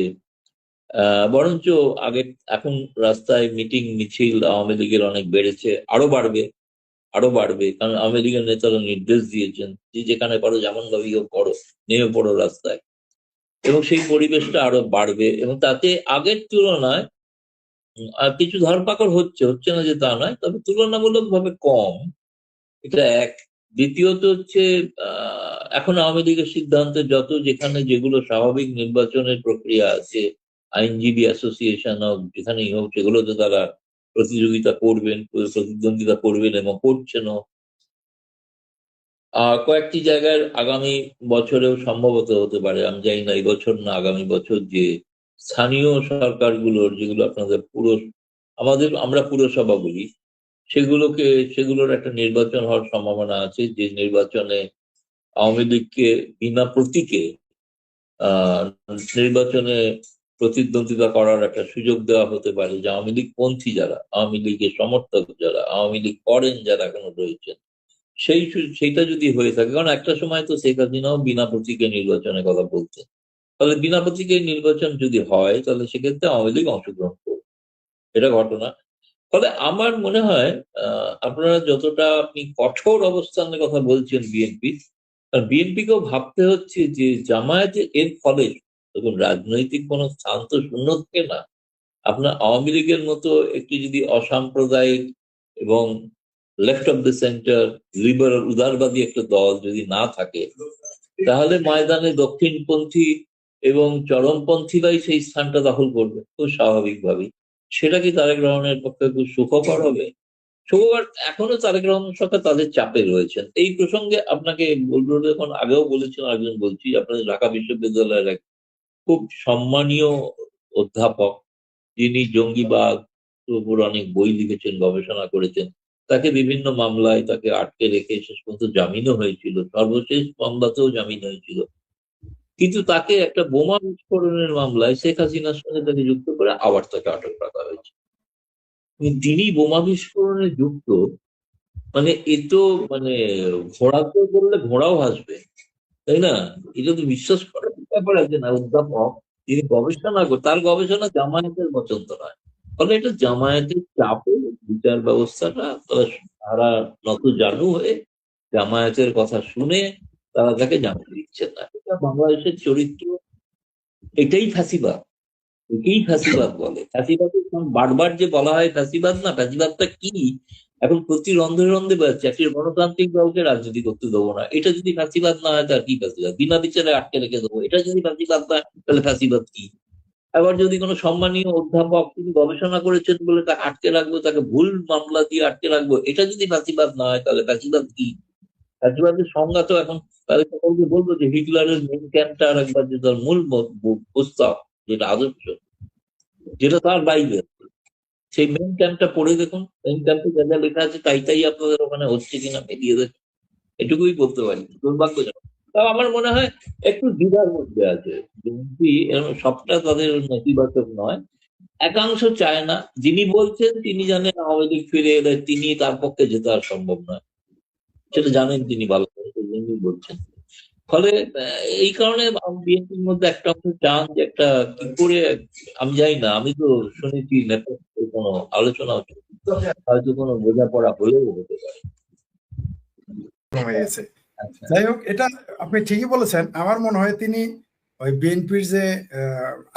বরঞ্চ আগে এখন রাস্তায় মিটিং মিছিল আওয়ামী লীগের অনেক বেড়েছে, আরো বাড়বে, কারণ আওয়ামী লীগের নেতারা নির্দেশ দিয়েছেন যে যেখানে পারো যেমন ভাবেই হোক করো, নেমে পড়ো রাস্তায়, এবং সেই পরিবেশটা আরো বাড়বে। এবং তাতে আগের তুলনায় আর কিছু ধরপাকড় হচ্ছে না যে তা নয়, তবে তুলনামূলকভাবে কম। এটা এক। দ্বিতীয়ত হচ্ছে এখন আওয়ামী লীগের সিদ্ধান্তে যত যেখানে যেগুলো স্বাভাবিক নির্বাচনের প্রক্রিয়া আছে, আইনজীবী অ্যাসোসিয়েশন হোক যেখানেই হোক, সেগুলোতে তারা প্রতিযোগিতা করবেন, প্রতিদ্বন্দ্বিতা করবেন এবং করছেনও। কয়েকটি জায়গায় আগামী বছরেও সম্ভবত হতে পারে, আমি জানি না এই বছর না আগামী বছর, যে স্থানীয় সরকারগুলোর, যেগুলো আপনাদের আমরা পুরসভা বলি, সেগুলোর একটা নির্বাচন হওয়ার সম্ভাবনা আছে, যে নির্বাচনে আওয়ামী লীগকে বিনা প্রতীকে আহ নির্বাচনে প্রতিদ্বন্দ্বিতা করার একটা সুযোগ দেওয়া হতে পারে, যে আওয়ামী লীগ পন্থী যারা, আওয়ামী লীগের সমর্থক যারা, আওয়ামী লীগ করেন যারা এখনো রয়েছেন, সেইটা যদি হয়ে থাকে। কারণ একটা সময় তো শেখ হাসিনাও বিনা প্রতীকে নির্বাচনের কথা বলতেন। তাহলে বিনা প্রতীকে নির্বাচন যদি হয়, তাহলে সেক্ষেত্রে আওয়ামী লীগ অংশগ্রহণ করবে, এটা ঘটনা। ফলে আমার মনে হয় আপনারা যতটা আপনি কঠোর অবস্থানের কথা বলছেন বিএনপি, বিএনপিকেও ভাবতে হচ্ছে যে জামায়াতে এর ফলে, দেখুন রাজনৈতিক কোনো স্থান তো শূন্য থাকে না। আপনার আওয়ামী লীগের মতো একটি যদি অসাম্প্রদায়িক এবং left of the centre liberal উদারবাদী একটা দল যদি না থাকে, তাহলে ময়দানে দক্ষিণপন্থী এবং চরমপন্থীরাই সেই স্থানটা দখল করবে খুব স্বাভাবিকভাবেই। সেটা কি তারেক রহমানের পক্ষে খুব সুখকর হবে? সুখকর এখনো তারেক রহমানের সরকার তাদের চাপে রয়েছেন। এই প্রসঙ্গে আপনাকে বলবো, যখন আগেও বলেছেন, একজন বলছি, আপনাদের ঢাকা বিশ্ববিদ্যালয়ের এক খুব সম্মানীয় অধ্যাপক, যিনি জঙ্গিবাদ উপর অনেক বই লিখেছেন, গবেষণা করেছেন, তাকে বিভিন্ন মামলায় তাকে আটকে রেখে শেষ পর্যন্ত জামিনও হয়েছিল, সর্বশেষ মামলাতেও জামিন হয়েছিল। কিন্তু তাকে একটা বোমা বিস্ফোরণের মামলায় শেখ হাসিনার সঙ্গে তাকে যুক্ত করে আবার তাকে আটক রাখা হয়েছে। তিনি বোমা বিস্ফোরণে যুক্ত, মানে এ তো মানে ঘোড়াতে বললে ঘোড়াও হাসবে, তাই না? এটা তো বিশ্বাস করার ব্যাপার আছে না। অধ্যাপক, তিনি গবেষণা তার গবেষণা জামায়াতের পছন্দ নয়, ফলে এটা জামায়াতের চাপে বিচার ব্যবস্থাটা তারা নত জানু হয়ে জামায়াতের কথা শুনে তারা তাকে জামিন দিচ্ছেন না। এটা বাংলাদেশের চরিত্র, এটাই ফ্যাসিবাদ, একেই ফ্যাসিবাদ বলে। ফ্যাসিবাদের বারবার যে বলা হয় ফ্যাসিবাদ না, ফ্যাসিবাদটা কি এখন প্রতি রন্ধে রন্ধে বেড়াচ্ছে, একটি গণতান্ত্রিক দলকে রাজনীতি করতে দেবো না, এটা যদি ফ্যাসিবাদ না হয় তার কি ফ্যাসিবাদ? বিনা বিচারে আটকে রেখে দেবো, এটা যদি ফ্যাসিবাদ না হয় তাহলে ফ্যাসিবাদ কি? আবার যদি কোনো সম্মানীয় অধ্যাপক, তিনি গবেষণা করেছেন বলে তাকে আটকে রাখবো, তাকে ভুল মামলা দিয়ে আটকে রাখবো, এটা যদি ফ্যাসিবাদ না হয় তাহলে ফ্যাসিবাদ কি? ফ্যাসিবাদের সংজ্ঞা তো এখন তাদের সকলকে বলবো যে হিটলারের মেন ক্যাম্পটা আর একবার, যে তার মূল প্রস্তাব, যেটা আদর্শ, যেটা তার বাইবেল, সেই মেন ক্যাম্পটা পড়ে দেখুন। মেন ক্যাম্পে যা যা লেখা আছে তাই তাই আপনাদের ওখানে হচ্ছে কিনা মিলিয়ে দেখুন, এটুকুই বলতে পারি। দুর্ভাগ্যজনক। তাও আমার মনে হয় একটু দ্বিধার মধ্যে আছে বিএনপি, সবটা তাদের নেতিবাচক নয়। একাংশ চায় না, যিনি বলছেন তিনি জানেন আওয়ামী লীগ ফিরে এলে তিনি, তার পক্ষে যেতে আর সম্ভব নয়, সেটা জানেন তিনি ভালো করে, সেই জন্যই বলছেন। ফলে এই কারণে বিএনপির মধ্যে একটা অংশ চান যে একটা কি করে, আমি জানি না, আমি তো শুনেছি নেতৃত্বের কোনো আলোচনা হচ্ছে, হয়তো কোনো বোঝাপড়া হলেও হতে পারে। হয়ে গেছে। যাই হোক, এটা আপনি ঠিকই বলেছেন। আমার মনে হয় তিনি ওই বিএনপির যে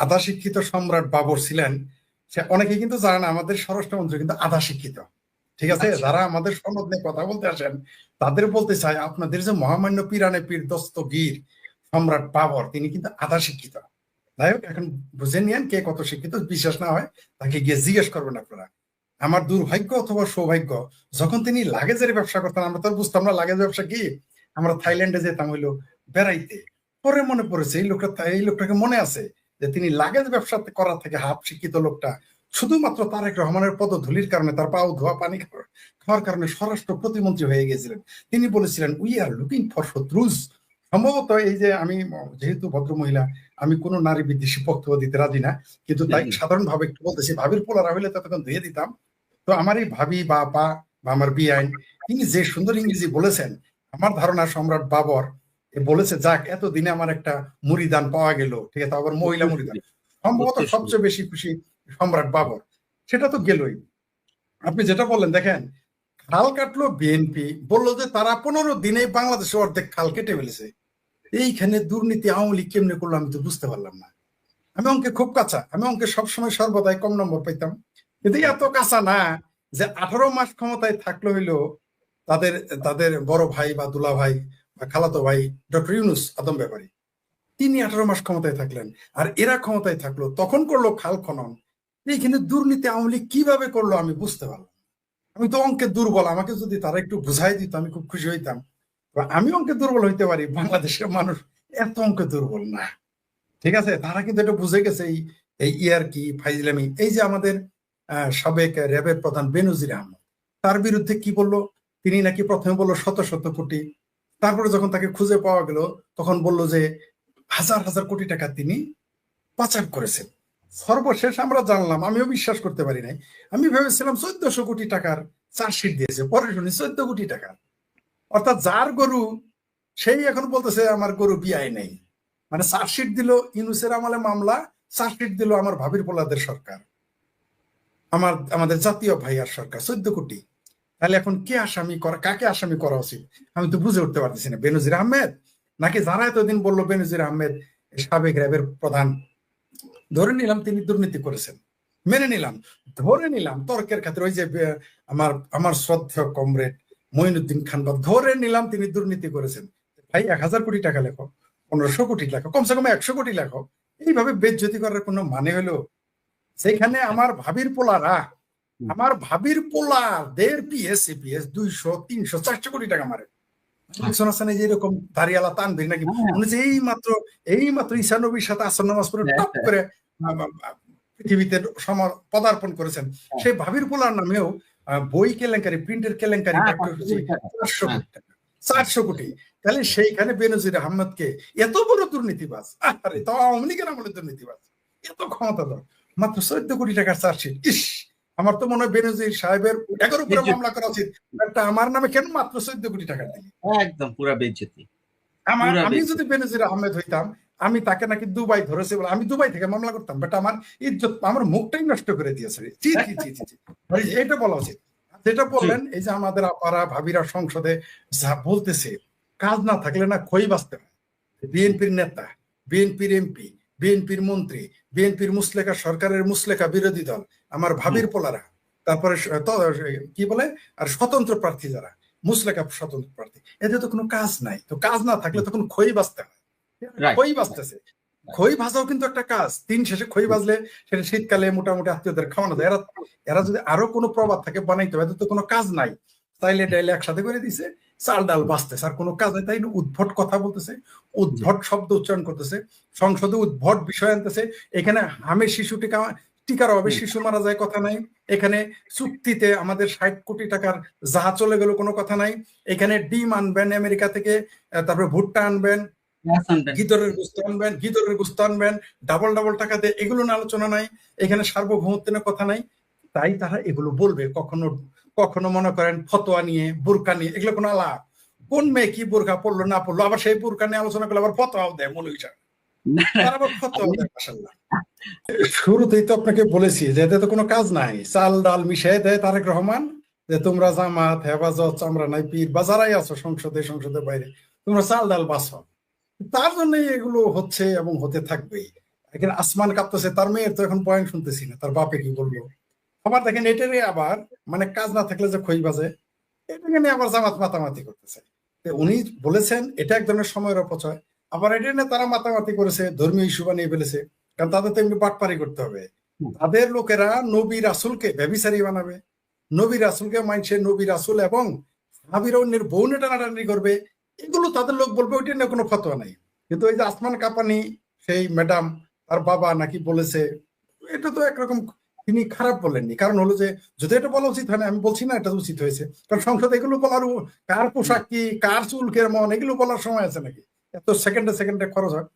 আধা শিক্ষিত সম্রাট বাবর ছিলেন, সে অনেকে কিন্তু জানেন আমাদের স্বরাষ্ট্রমন্ত্রী কিন্তু আধা শিক্ষিত, ঠিক আছে? যারা আমাদের সনদ নিয়ে কথা বলতে আসেন তাদের বলতে চাই, আপনাদের যে মহামান্য পীরানে পীর দস্তগীর সম্রাট বাবর, তিনি কিন্তু আধা শিক্ষিত। যাই হোক, এখন বুঝে নিয়েন কে কত শিক্ষিত। বিশ্বাস না হয় তাকে গিয়ে জিজ্ঞেস করবেন আপনারা। আমার দুর্ভাগ্য অথবা সৌভাগ্য, যখন তিনি লাগেজের ব্যবসা করতেন, আমরা তো বুঝতাম না লাগেজ ব্যবসা কি। আমরা থাইল্যান্ডে যেতাম হইলো বেড়াইতে, পরে মনে পড়েছে এই লোকটাকে মনে আছে যে তিনি লাগেজ ব্যবসা করার থেকে হাফ শিক্ষিত লোকটা শুধুমাত্র তারেক রহমানের পদধূলির কারণে, তার পাও ধোয়া পানি খাওয়ার কারণে স্বরাষ্ট্র প্রতিমন্ত্রী হয়ে গেছিলেন। তিনি বলেছিলেন উই আর লুকিং ফর শত্রুজ। সম্ভবত এই যে, আমি যেহেতু ভদ্র মহিলা, আমি কোনো নারী বিদ্বেষী বক্তব্য দিতে রাজি না, কিন্তু তাই সাধারণভাবে একটু বলতেছি, ভাবির পোলারা হইলে ততক্ষণ ধুয়ে দিতাম। তো আমার এই ভাবি বা আপা বা আমার বিআইন, তিনি যে সুন্দর ইংরেজি বলেছেন, আমার ধারণা সম্রাট বাবর বলেছে যাক এতদিনে আমার একটা মুরিদান পাওয়া গেল, ঠিক আছে, আবার মহিলা মুরিদান। সম্ভবত 32 সবচেয়ে বেশি খুশি সম্রাট বাবর। সেটা তো গেলই। আপনি যেটা বললেন, দেখেন খাল কাটলো বিএনপি, বললো যে তারা 15 দিনে বাংলাদেশে অর্ধেক খাল কেটে ফেলেছে। এইখানে দুর্নীতি আওয়ামী লীগ কেমনে করলো আমি তো বুঝতে পারলাম না। আমি অঙ্কে খুব কাঁচা, আমি অঙ্কে সবসময় সর্বদাই কম নম্বর পাইতাম, কিন্তু এত কাঁচা না যে 18 মাস ক্ষমতায় থাকলো হইলো তাদের তাদের বড় ভাই বা দুলা ভাই বা খালাতো ভাই ডক্টর ইউনূস আদম ব্যাপারী, তিনি 18 মাস ক্ষমতায় থাকলেন, আর এরা ক্ষমতায় থাকলো তখন করলো খাল খনন। এইখানে দুর্নীতি আওয়ামী লীগ কিভাবে করলো আমি বুঝতে পারলাম। আমি তো অঙ্কে দুর্বল, আমাকে যদি তারা একটু বুঝাই দিত আমি খুব খুশি হইতাম। আমি অঙ্কে দুর্বল হইতে পারি, বাংলাদেশের মানুষ এত অঙ্কে দুর্বল না। ঠিক আছে, তারা কিন্তু এটা বুঝে গেছে। এই ইয়ার কি ফাইজলামি, এই যে আমাদের সাবেক র্যাবের প্রধান বেনজির আহমদ, তার বিরুদ্ধে কি বললো, তিনি নাকি প্রথমে বললো শত শত কোটি, তারপরে যখন তাকে খুঁজে পাওয়া গেল তখন বলল যে হাজার হাজার কোটি টাকা তিনি পাচার করেছেন। সর্বশেষ আমরা জানলাম, আমিও বিশ্বাস করতে পারি নাই, আমি ভেবেছিলাম 1400 কোটি টাকার চার্জশিট দিয়েছে, পরে শুনি 14 কোটি টাকা। অর্থাৎ যার গরু সেই এখন বলতেছে আমার গরু বিয়ায় নেই। মানে চার্জশিট দিল ইউনূসের আমলে মামলা, চার্জশিট দিল আমার ভাবির পোলাদের সরকার, আমাদের জাতীয় ভাইয়ার সরকার, 14 কোটি। তাহলে এখন কে আসামি করা, কাকে আসামি করা উচিত আমি তো বুঝে উঠতে পারতেছি না। বেনজির আহমেদ নাকি যারা এতদিন বললো বেনজির আহমেদ সাবেক র্যাবের প্রধান, ধরে নিলাম তিনি দুর্নীতি করেছেন, মেনে নিলাম, ধরে নিলাম তর্কের খাতিরে ওই যে আমার আমার শ্রদ্ধেয় কমরেড মঈনুদ্দিন খান, ধরে নিলাম তিনি দুর্নীতি করেছেন। ভাই 1000 কোটি টাকা লেখো, 1500 কোটি লেখো, কমসে কম 100 কোটি লেখো। এইভাবে বেজ্জতি করার কোনো মানে হলো? সেখানে আমার ভাবির পোলাদের পিএস 200, 300, 400 কোটি টাকা মারে। যে এরকম দাঁড়িয়ালা তানভীর নাকি উনি যে এইমাত্র ঈসা নবীর সাথে আসর নামাজ পড়ে টপ করে পৃথিবীতে পদার্পণ করেছেন, সেই ভাবির পোলার নামেও বই কেলেঙ্কারি, প্রিন্টের কেলেঙ্কারি 400 কোটি। তাহলে সেইখানে বেনজির আহমেদকে এত বড় দুর্নীতিবাজ, আরে তো আওয়ামী লীগের আমলে দুর্নীতিবাজ, এত ক্ষমতাধর, মাত্র 14 কোটি টাকার চার্জশিট। ইস, আমার তো মনে হয় বেনজির সাহেবের 11 উপরে মামলা করা উচিত, একটা আমার নামে কেন মাত্র 14 কোটি টাকা দিলি? একদম পুরা বেজ্জতি। আমি যদি বেনজির আহমেদ হইতাম, আমি তাকে নাকি দুবাই ধরেছে বলে আমি দুবাই থেকে মামলা করতাম, বাট আমার ইজ্জত, আমার মুখটাই নষ্ট করে দিয়েছে। এটা বলা উচিত। যেটা বললেন, এই যে আমাদের আপারা ভাবিরা সংসদে যা বলতেছে, কাজ না থাকলে না খই বাঁচতে হয়। বিএনপির নেতা, বিএনপির এমপি, বিএনপির মন্ত্রী, বিএনপির মুসলেকা সরকারের মুসলেকা বিরোধী দল, আমার ভাবির পোলারা, তারপরে কি বলে আর স্বতন্ত্র প্রার্থী যারা মুসলেকা স্বতন্ত্র প্রার্থী, এদের তো কোনো কাজ নাই। তো কাজ না থাকলে তখন খই বাঁচতে হয়, খই বাঁচতেছে। খই ভাজাও কিন্তু একটা কাজ, দিন শেষে খই ভাজলে সেটা শীতকালে মোটামুটি আত্মীয়দের খাওয়ানো যায়। এরা যদি আরো কোনো প্রবাদ থাকে বানাইতে হয়, তো কোনো কাজ নাই, তাইলে ডাইলে একসাথে করে দিছে, চাল ডাল বাঁচতেছে, আর কোনো কাজ নাই। তাই উদ্ভট কথা বলতেছে, উদ্ভট শব্দ উচ্চারণ করতেছে, সংসদে উদ্ভট বিষয় আনতেছে। এখানে হামের শিশু টিকার অভাবে শিশু মারা যায় কথা নাই, এখানে চুক্তিতে আমাদের 60 কোটি টাকার জাহাজ চলে গেল কোনো কথা নাই, এখানে ডিম আনবেন আমেরিকা থেকে, তারপরে ভুট্টা আনবেন, গিদরের গোস্ত আনবেন ডাবল ডাবল টাকা দিয়ে, এগুলো নিয়ে আলোচনা নাই। এখানে সার্বভৌমত্বের কথা নাই, তাই তারা এগুলো বলবে। কখনো কখনো মনে করেন ফতোয়া নিয়ে, বোরকা নিয়ে, এগুলো কোনো আলাপ, কোন মেয়ে কি বোরকা পড়লো না পড়লো, আবার সেই বোরকা নিয়ে আলোচনা করলে আবার ফতোয়াও দেয় মৌলভী সাহেব, আবার ফতোয়াও দেয়। মাশাআল্লাহ, শুরুতেই তো আপনাকে বলেছি যে এতে তো কোনো কাজ নাই, চাল ডাল মিশিয়ে দেয় তারেক রহমান, যে তোমরা জামাত, হেফাজত, চামড়া নাই পীর বা যারাই আছো সংসদের বাইরে, তোমরা চাল ডাল বাঁচো। তার জন্য এগুলো হচ্ছে এবং হতে থাকবেই। এখানে আসমান কাঁপতেছে, তার মেয়ের তো এখন বয়ান শুনতেছি না, তার বাপে কি বললো। আবার দেখেন এটারই আবার মানে কাজ না থাকলে যে খই বাজে, এটাকে নিয়ে আবার জামাত মাতামাতি করতেছে। উনি বলেছেন এটা এক ধরনের সময়ের অপচয়, আবার এটা নিয়ে তারা মাতামাতি করেছে, ধর্মীয় ইস্যু বানিয়ে ফেলেছে। কারণ তাদের তো এমনি বাটপারি করতে হবে, তাদের লোকেরা নবী রাসুলকে ব্যভিচারী বানাবে, নবী রাসুলকে মানছে নবী রাসুল এবং সাহাবীরা অন্যের বউনে টানাটানি করবে, এগুলো তাদের লোক বলবে, ওইটা নিয়ে কোনো ফতোয়া নাই। কিন্তু ওই যে আসমান কাঁপানি সেই ম্যাডাম, তার বাবা নাকি বলেছে, এটা তো একরকম তিনি খারাপ বলেননি। কারণ হলো যে যদি এটা বলা উচিত হয় না, আমি বলছি না এটা উচিত হয়েছে, কারণ সংসদে এগুলো বলার, কার পোশাক কি, কার চুল কেমন, এগুলো বলার সময় আছে নাকি? এত সেকেন্ডে খরচ হয়।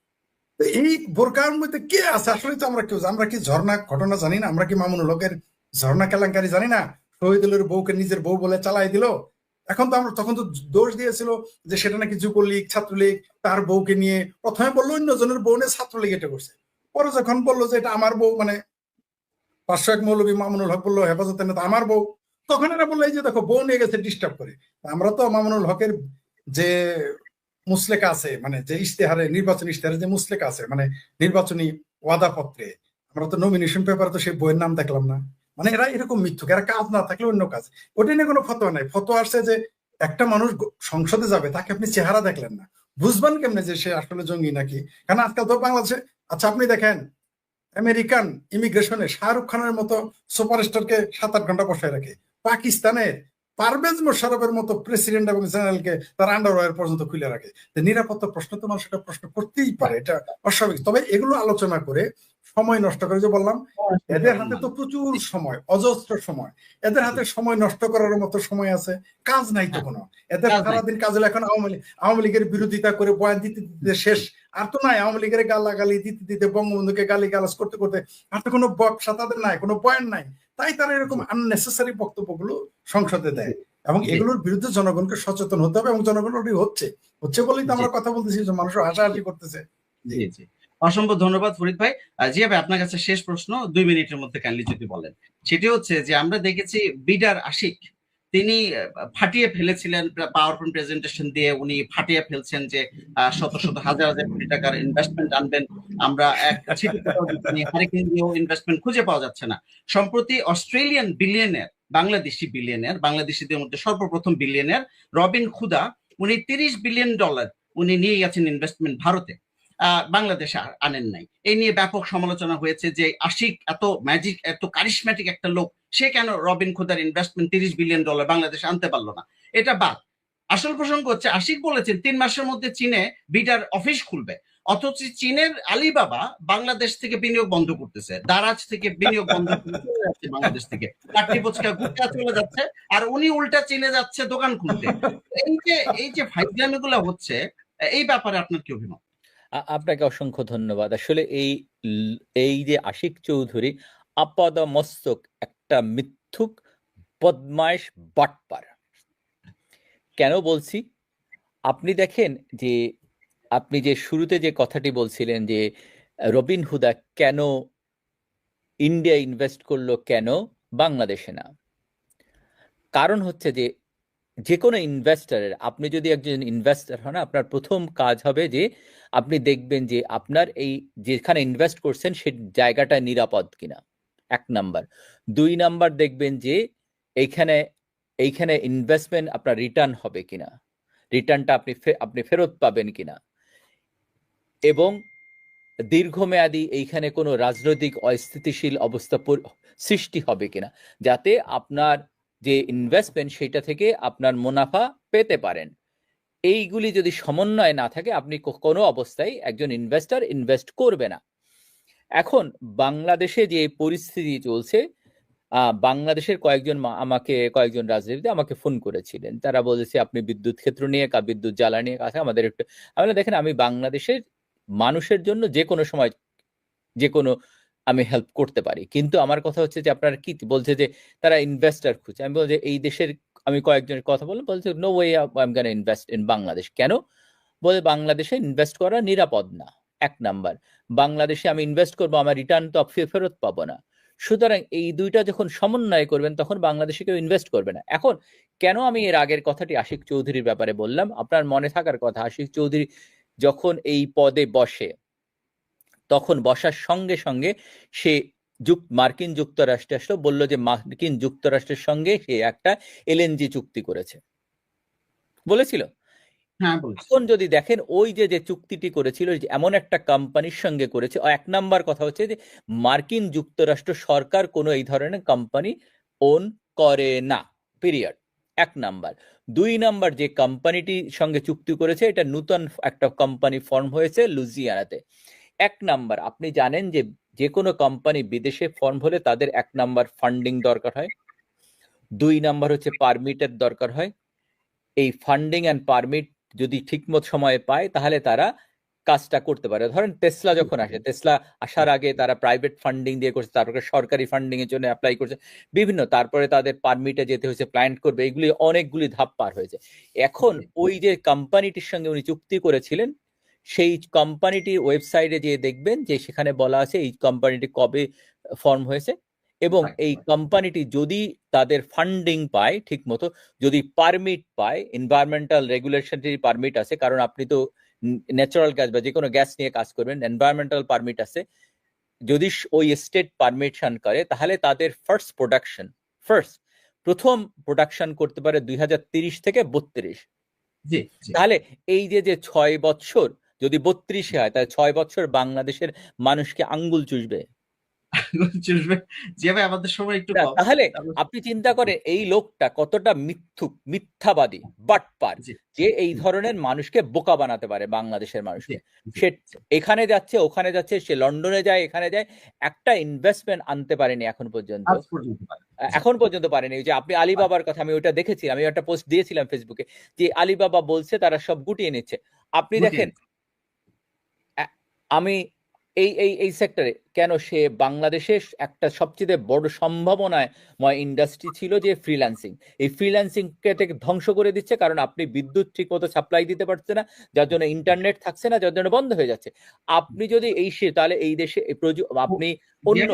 এই বোরকার মধ্যে কে আছে আসলে? তো আমরা কি ঝর্ণা ঘটনা জানি না? আমরা কি মামুনুল হকের ঝর্ণা কেলেঙ্কারি জানি না? শহীদুলের বউকে নিজের বউ বলে চালাই দিল। এখন তো আমরা, তখন তো দোষ দিয়েছিল যে সেটা নাকি যুবলীগ ছাত্রলীগ, তার বউকে নিয়ে প্রথমে বললো অন্যজনের বউ নিয়ে ছাত্রলীগ এটা করছে, পরে যখন বললো যে এটা আমার বউ, মানে 501 মৌলভী মামুনুল হক বললো হেফাজতের নেতা আমার বউ, তখন এরা বললো এই যে দেখো বউ নিয়ে গেছে ডিস্টার্ব করে। আমরা তো মামুনুল হকের যে মুসলেকা আছে, মানে যে ইশতেহারে, নির্বাচনী ইশতেহারে যে মুসলেকা আছে, মানে নির্বাচনী ওয়াদাপত্রে, আমরা তো নমিনেশন পেপারে তো সেই বইয়ের নাম দেখলাম না। মানে এরা এরকম মিথ্যুক, এরা কাজ না থাকলে অন্য কাজ। ওটা নিয়ে কোনো ফতোয়া নাই। ফতোয়া আসছে যে একটা মানুষ সংসদে যাবে, তাকে আপনি চেহারা দেখলেন না, বুঝবেন কেমনে যে সে আসলে জঙ্গি নাকি? কারণ আজকাল তো বাংলাদেশে, আচ্ছা আপনি দেখেন আমেরিকান ইমিগ্রেশনে শাহরুখ খানের মতো সুপারস্টারকে 7-8 ঘন্টা বসায় রাখে। পাকিস্তানে পারভেজ মোশাররফের মতো প্রেসিডেন্ট এবং জেনারেলকে তার আন্ডারওয়্যার পর্যন্ত খুলে রাখে। নিরাপত্তা প্রশ্ন তো মানুষ একটা প্রশ্ন করতেই পারে, এটা অস্বাভাবিক। তবে এগুলো আলোচনা করে সময় নষ্ট করে, যে বললাম এদের হাতে তো প্রচুর সময়, অজস্র সময়, এদের হাতে সময় নষ্ট করার মতো সময় আছে, কাজ নাই তো কোনো। এদের সারাদিন কাজ হলে এখন আওয়ামী লীগের বিরোধিতা করে বয়ান দিতে দিতে শেষ, আর তো নাই আওয়ামী লীগের গালাগালি দিতে দিতে, বঙ্গবন্ধুকে গালি গালাজ করতে করতে আর তো কোনো ব্যবসা তাদের নাই, কোনো বয়ান নাই। তাই তারা এরকম আননেসেসারি বক্তব্যগুলো সংসদে দেয়, এবং এগুলোর বিরুদ্ধে জনগণকে সচেতন হতে হবে, এবং জনগণ ওটাই হচ্ছে বলেই তো আমরা কথা বলতেছি, যে মানুষ হাসাহাসি করতেছে। জি জি, অসংখ্য ধন্যবাদ ফরিদ ভাই। জিয়া ভাই, আপনার কাছে শেষ প্রশ্ন, 2 মিনিটের মধ্যে কাইন্ডলি যদি বলেন। সেটি হচ্ছে যে আমরা দেখেছি বিডার আশিক তিনি ফাটিয়ে ফেলেছিলেন, পাওয়ার পয়েন্ট প্রেজেন্টেশন দিয়ে উনি ফাটিয়ে ফেলছেন যে শত শত হাজার হাজার কোটি টাকার ইনভেস্টমেন্ট আনবেন, আমরা এক হারিকেন দিয়েও ইনভেস্টমেন্ট খুঁজে পাওয়া যাচ্ছে না। সম্প্রতি অস্ট্রেলিয়ান বিলিয়নিয়ার, বাংলাদেশি বিলিয়নিয়ার, বাংলাদেশিদের মধ্যে সর্বপ্রথম বিলিয়নিয়ার রবিন খুদা, উনি $30 বিলিয়ন উনি নিয়ে গেছেন ইনভেস্টমেন্ট ভারতে, বাংলাদেশে আনেন নাই। এই নিয়ে ব্যাপক সমালোচনা হয়েছে যে আশিক এত ম্যাজিক, এত কারিশম্যাটিক একটা লোক, সে কেন রবিন খুদার ইনভেস্টমেন্ট $30 বিলিয়ন বাংলাদেশে আনতে পারলো না। এটা বাদ। আসল প্রসঙ্গ হচ্ছে আশিক বলেছেন 3 মাসের মধ্যে চীনে বিডার অফিস খুলবে, অথচ চীনের আলিবাবা বাংলাদেশ থেকে বিনিয়োগ বন্ধ করতেছে, দারাজ থেকে বিনিয়োগ বন্ধ করে যাচ্ছে, বাংলাদেশ থেকে কাটলি পচকা গুটকা চলে যাচ্ছে, আর উনি উল্টা চীনে যাচ্ছে দোকান খুলতে। এই যে ফাইজলামি গুলো হচ্ছে, এই ব্যাপারে আপনার কি অভিমত? আপনাকে অসংখ্য ধন্যবাদ। আসলে এই যে আশিক চৌধুরী আপাদমস্তক একটা মিথ্যুক, বদমাইশ, বাটপার। কেন বলছি? আপনি দেখেন যে আপনি যে শুরুতে যে কথাটি বলছিলেন যে রবিন হুদা কেন ইন্ডিয়া ইনভেস্ট করলো, কেন বাংলাদেশে না? কারণ হচ্ছে যে কোনো ইনভেস্টারের, আপনি যদি একজন ইনভেস্টার হন, আপনার প্রথম কাজ হবে যে আপনি দেখবেন যে আপনার এই যেখানে ইনভেস্ট করছেন সে জায়গাটা নিরাপদ কিনা, 1 নাম্বার। 2 নাম্বার দেখবেন যে এইখানে ইনভেস্টমেন্ট আপনার রিটার্ন হবে কিনা, রিটার্নটা আপনি ফেরত পাবেন কিনা, এবং দীর্ঘমেয়াদী এইখানে কোনো রাজনৈতিক অস্থিতিশীল অবস্থা সৃষ্টি হবে কিনা, যাতে আপনার যে ইনভেস্টমেন্ট সেটা থেকে আপনার মুনাফা পেতে পারেন। এইগুলি যদি সমন্বয় না থাকে, আপনি কোনো অবস্থায় একজন ইনভেস্টর ইনভেস্ট করবে না। এখন বাংলাদেশে যে পরিস্থিতি চলছে, বাংলাদেশের কয়েকজন রাজনীতিবিদ আমাকে ফোন করেছিলেন, তারা বলেছে আপনি বিদ্যুৎ ক্ষেত্র নিয়ে, বিদ্যুৎ জ্বালানি নিয়ে কাছে আমাদের একটু। আমি দেখেন, আমি বাংলাদেশের মানুষের জন্য যে কোনো সময় আমি হেল্প করতে পারি, কিন্তু আমার কথা হচ্ছে যে আপনারা কি বলছে যে তারা ইনভেস্টার খুঁজছে। আমি বলছি এই দেশের, আমি কয়েকজনের কথা বললাম, বলছে no way I am gonna invest in Bangladesh. কেন? বলে বাংলাদেশে ইনভেস্ট করা নিরাপদ না, 1 নাম্বার। বাংলাদেশে আমি ইনভেস্ট করবো, আমার রিটার্ন তো ফেরত পাবো না। সুতরাং এই দুইটা যখন সমন্বয় করবেন, তখন বাংলাদেশে কেউ ইনভেস্ট করবে না। এখন কেন আমি এর আগের কথাটি আশিক চৌধুরীর ব্যাপারে বললাম, আপনার মনে থাকার কথা, আশিক চৌধুরী যখন এই পদে বসে, তখন বসার সঙ্গে সঙ্গে সে মার্কিন যুক্তরাষ্ট্রে আসলো, বলল যে মার্কিন যুক্তরাষ্ট্রের সঙ্গে সে একটা এলএনজি চুক্তি করেছে, বলেছিল। এখন যদি দেখেন ওই যে চুক্তিটি করেছিল, এমন একটা কোম্পানির সঙ্গে করেছে। 1 নাম্বার কথা হচ্ছে যে মার্কিন যুক্তরাষ্ট্র সরকার কোনো এই ধরনের কোম্পানি ওন করে না, পিরিয়ড, 1 নাম্বার। 2 নাম্বার, যে কোম্পানিটির সঙ্গে চুক্তি করেছে এটা নতুন একটা কোম্পানি ফর্ম হয়েছে লুজিয়ানাতে। 1 নাম্বার, আপনি জানেন যে কোনো কোম্পানি বিদেশে ফর্ম হলে তাদের 1 নাম্বার ফান্ডিং দরকার হয়, 2 নাম্বার হচ্ছে পারমিটের দরকার হয়। এই ফান্ডিং অ্যান্ড পারমিট যদি ঠিকমতো সময়ে পায়, তাহলে তারা কাজটা করতে পারে। ধরেন টেসলা যখন আসে, টেসলা আসার আগে তারা প্রাইভেট ফান্ডিং দিয়ে করছে, তারপরে সরকারি ফান্ডিং এর জন্য অ্যাপ্লাই করছে বিভিন্ন, তারপরে তাদের পারমিটে যেতে হয়েছে, প্ল্যান্ট করবে, এগুলি অনেকগুলি ধাপ পার হয়েছে। এখন ওই যে কোম্পানিটির সঙ্গে উনি চুক্তি করেছিলেন, সেই কোম্পানিটির ওয়েবসাইটে যেয়ে দেখবেন যে সেখানে বলা আছে এই কোম্পানিটি কবে ফর্ম হয়েছে, এবং এই কোম্পানিটি যদি তাদের ফান্ডিং পায় ঠিক মতো, যদি পারমিট পায়, এনভায়রনমেন্টাল রেগুলেশনারি পারমিট আছে, কারণ আপনি তো ন্যাচারাল গ্যাস বা যে কোনো গ্যাস নিয়ে কাজ করবেন, এনভায়রনমেন্টাল পারমিট আছে, যদি ওই স্টেট পারমিশন করে, তাহলে তাদের প্রথম প্রোডাকশন করতে পারে 2030 থেকে 32। জি জি তাহলে এই যে 6 বছর যদি 32 হয়, তাহলে 6 বছর বাংলাদেশের মানুষকে আঙ্গুল চুষবে। চলবে। জি ভাই, আমাদের সময় একটু কম। তাহলে আপনি চিন্তা করেন এই লোকটা কতটা মিথ্যাবাদী, বাটপার, জি যে এই ধরনের মানুষকে বোকা বানাতে পারে বাংলাদেশের মানুষকে। জি, সে এখানে যাচ্ছে, ওখানে যাচ্ছে, সে লন্ডনে যায়, এখানে যায়, একটা ইনভেস্টমেন্ট আনতে পারেনি এখন পর্যন্ত। আজ পর্যন্ত পারেনি। এখন পর্যন্ত পারেনি। যে আপনি আলিবাবার কথা, আমি ওটা দেখেছি, আমি একটা পোস্ট দিয়েছিলাম ফেসবুকে, যে আলিবাবা বলছে তারা সব গুটিয়ে নিচ্ছে। আপনি গুটিয়ে দেখেন আমি এই সেক্টরে কেন, সে বাংলাদেশের একটা সবচেয়ে বড় সম্ভাবনাময় ইন্ডাস্ট্রি ছিল যে ফ্রিল্যান্সিং, এই ফ্রিল্যান্সিং কে থেকে ধ্বংস করে দিচ্ছে, কারণ আপনি বিদ্যুৎ ঠিক মতো সাপ্লাই দিতে পারছে না, যার জন্য ইন্টারনেট থাকছে না, যার জন্য বন্ধ হয়ে যাচ্ছে। আপনি যদি তাহলে এই দেশে আপনি অন্য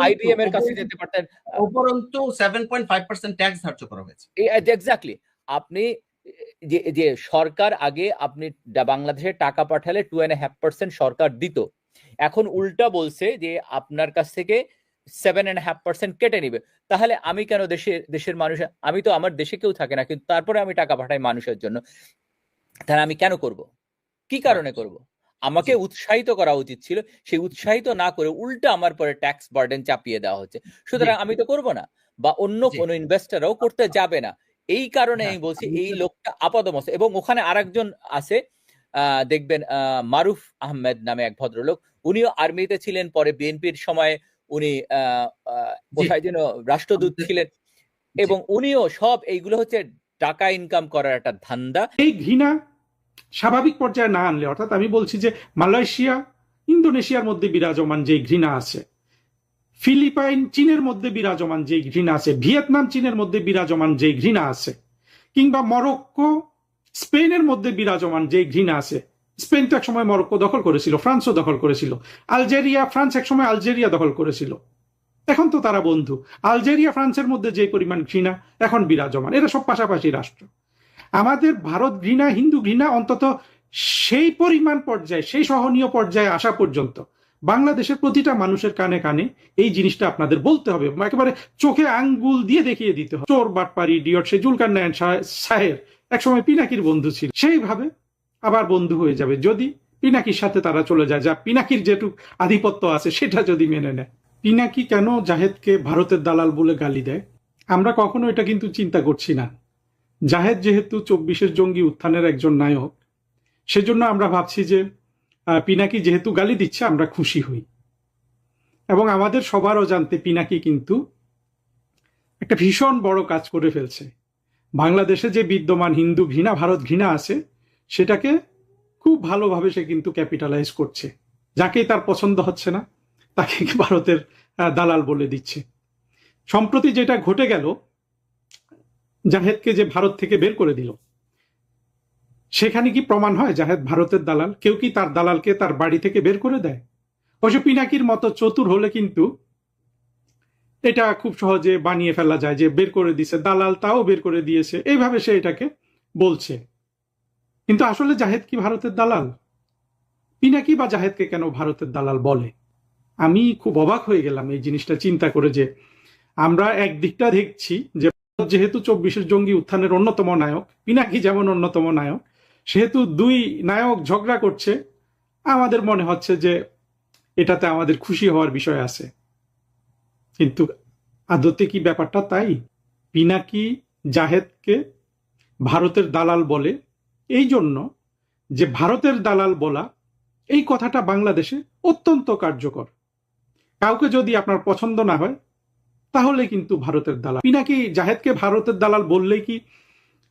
আইবিএম এর কাছে যেতে পারতেন। উপরন্তু 7.5% ট্যাক্স ধার্য করা হয়েছে। এক্স্যাক্টলি। আপনি যে সরকার আগে আপনি বাংলাদেশে টাকা পাঠালে 2.5% সরকার দিত, এখন উল্টা বলছে যে আপনার কাছ থেকে 7.5% কেটে নিবে। তাহলে আমি কেন দেশের মানুষ, আমি তো, আমার দেশে কেউ থাকে না, কিন্তু তারপরে আমি টাকা পাঠাই মানুষের জন্য, তাহলে আমি কেন করব? কি কারণে করব? আমাকে উৎসাহিত করা উচিত ছিল, সেই উৎসাহিত না করে উল্টা আমার পরে ট্যাক্স বার্ডেন চাপিয়ে দেওয়া হচ্ছে। সুতরাং আমি তো করব না, বা অন্য কোনো ইনভেস্টরও করতে যাবে না। এই কারণে আমি বলছি এই লোকটা আপাদমস্তক। এবং ওখানে আরেকজন আছে, দেখবেন মারুফ আহমেদ নামে এক ভদ্রলোক, উনিও আর্মিতে ছিলেন, পরে বিএনপির সময় উনি কোথায় যেন রাষ্ট্রদূত ছিলেন, এবং উনিও সব এইগুলো হচ্ছে টাকা ইনকাম করার একটা ধান্দা। এই ঘৃণা স্বাভাবিক পর্যায়ে না আনলে, অর্থাৎ আমি বলছি যে মালয়েশিয়া ইন্দোনেশিয়ার মধ্যে বিরাজমান যে ঘৃণা আছে, ফিলিপাইন চীনের মধ্যে বিরাজমান যে ঘৃণা আছে, ভিয়েতনাম চীনের মধ্যে বিরাজমান যে ঘৃণা আছে, কিংবা মরক্কো স্পেনের মধ্যে বিরাজমান যে ঘৃণা আছে, স্পেন তো একসময় মরক্কো দখল করেছিল, ফ্রান্সও দখল করেছিল, আলজেরিয়া ফ্রান্স একসময় আলজেরিয়া দখল করেছিল, এখন তো তারা বন্ধু। আলজেরিয়া ফ্রান্সের মধ্যে যে পরিমাণ ঘৃণা এখন বিরাজমান, এরা সব পাশাপাশি রাষ্ট্র। আমাদের ভারত ঘৃণা, হিন্দু ঘৃণা অন্তত সেই পরিমাণ পর্যায়ে, সেই সহনীয় পর্যায়ে আসা পর্যন্ত বাংলাদেশের প্রতিটা মানুষের কানে কানে এই জিনিসটা আপনাদের বলতে হবে, একেবারে চোখে আঙ্গুল দিয়ে দেখিয়ে দিতে হবে। চোর বাটপারি ডিয়ট, সে জুলকারনায়ন সাহেব একসময় পিনাকির বন্ধু ছিল, সেইভাবে আবার বন্ধু হয়ে যাবে যদি পিনাকির সাথে তারা চলে যায়, যা পিনাকির যেটুক আধিপত্য আছে সেটা যদি মেনে নেয়। পিনাকি কেন জাহেদকে ভারতের দালাল বলে গালি দেয়, আমরা কখনো এটা কিন্তু চিন্তা করছি না। জাহেদ যেহেতু 24-এর জঙ্গি উত্থানের একজন নায়ক, সেজন্য আমরা ভাবছি যে পিনাকি যেহেতু গালি দিচ্ছে আমরা খুশি হই। এবং আমাদের সবারও জানতে পিনাকি কিন্তু একটা ভীষণ বড় কাজ করে ফেলছে। বাংলাদেশে যে বিদ্যমান হিন্দু ঘৃণা, ভারত ঘৃণা আছে, সেটাকে খুব ভালোভাবে সে কিন্তু ক্যাপিটালাইজ করছে। যাকেই তার পছন্দ হচ্ছে না তাকে ভারতের দালাল বলে দিচ্ছে। সম্প্রতি যেটা ঘটে গেল, জাহেদকে যে ভারত থেকে বের করে দিল, সেখানে কি প্রমাণ হয় জাহেদ ভারতের দালাল? কেউ কি তার দালালকে তার বাড়ি থেকে বের করে দেয়? অবশ্য পিনাকির মতো চতুর হলে কিন্তু এটা খুব সহজে বানিয়ে ফেলা যায় যে বের করে দিয়েছে, দালাল তাও বের করে দিয়েছে, এইভাবে সে এটাকে বলছে। কিন্তু আসলে জাহেদ কি ভারতের দালাল? পিনাকি বা জাহেদকে কেন ভারতের দালাল বলে? আমি খুব অবাক হয়ে গেলাম এই জিনিসটা চিন্তা করে, যে আমরা একদিকটা দেখছি যে যেহেতু 24-এর জঙ্গি উত্থানের অন্যতম নায়ক, পিনাকি যেমন অন্যতম নায়ক, সেহেতু দুই নায়ক ঝগড়া করছে, আমাদের মনে হচ্ছে যে এটাতে আমাদের খুশি হওয়ার বিষয় আছে। কিন্তু আদতে কি ব্যাপারটা তাই? পিনাকি জাহেদকে ভারতের দালাল বলে এই জন্য যে ভারতের দালাল বলা এই কথাটা বাংলাদেশে অত্যন্ত কার্যকর। কাউকে যদি আপনার পছন্দ না হয় তাহলে কিন্তু ভারতের দালাল। পিনাকি জাহেদকে ভারতের দালাল বললেই কি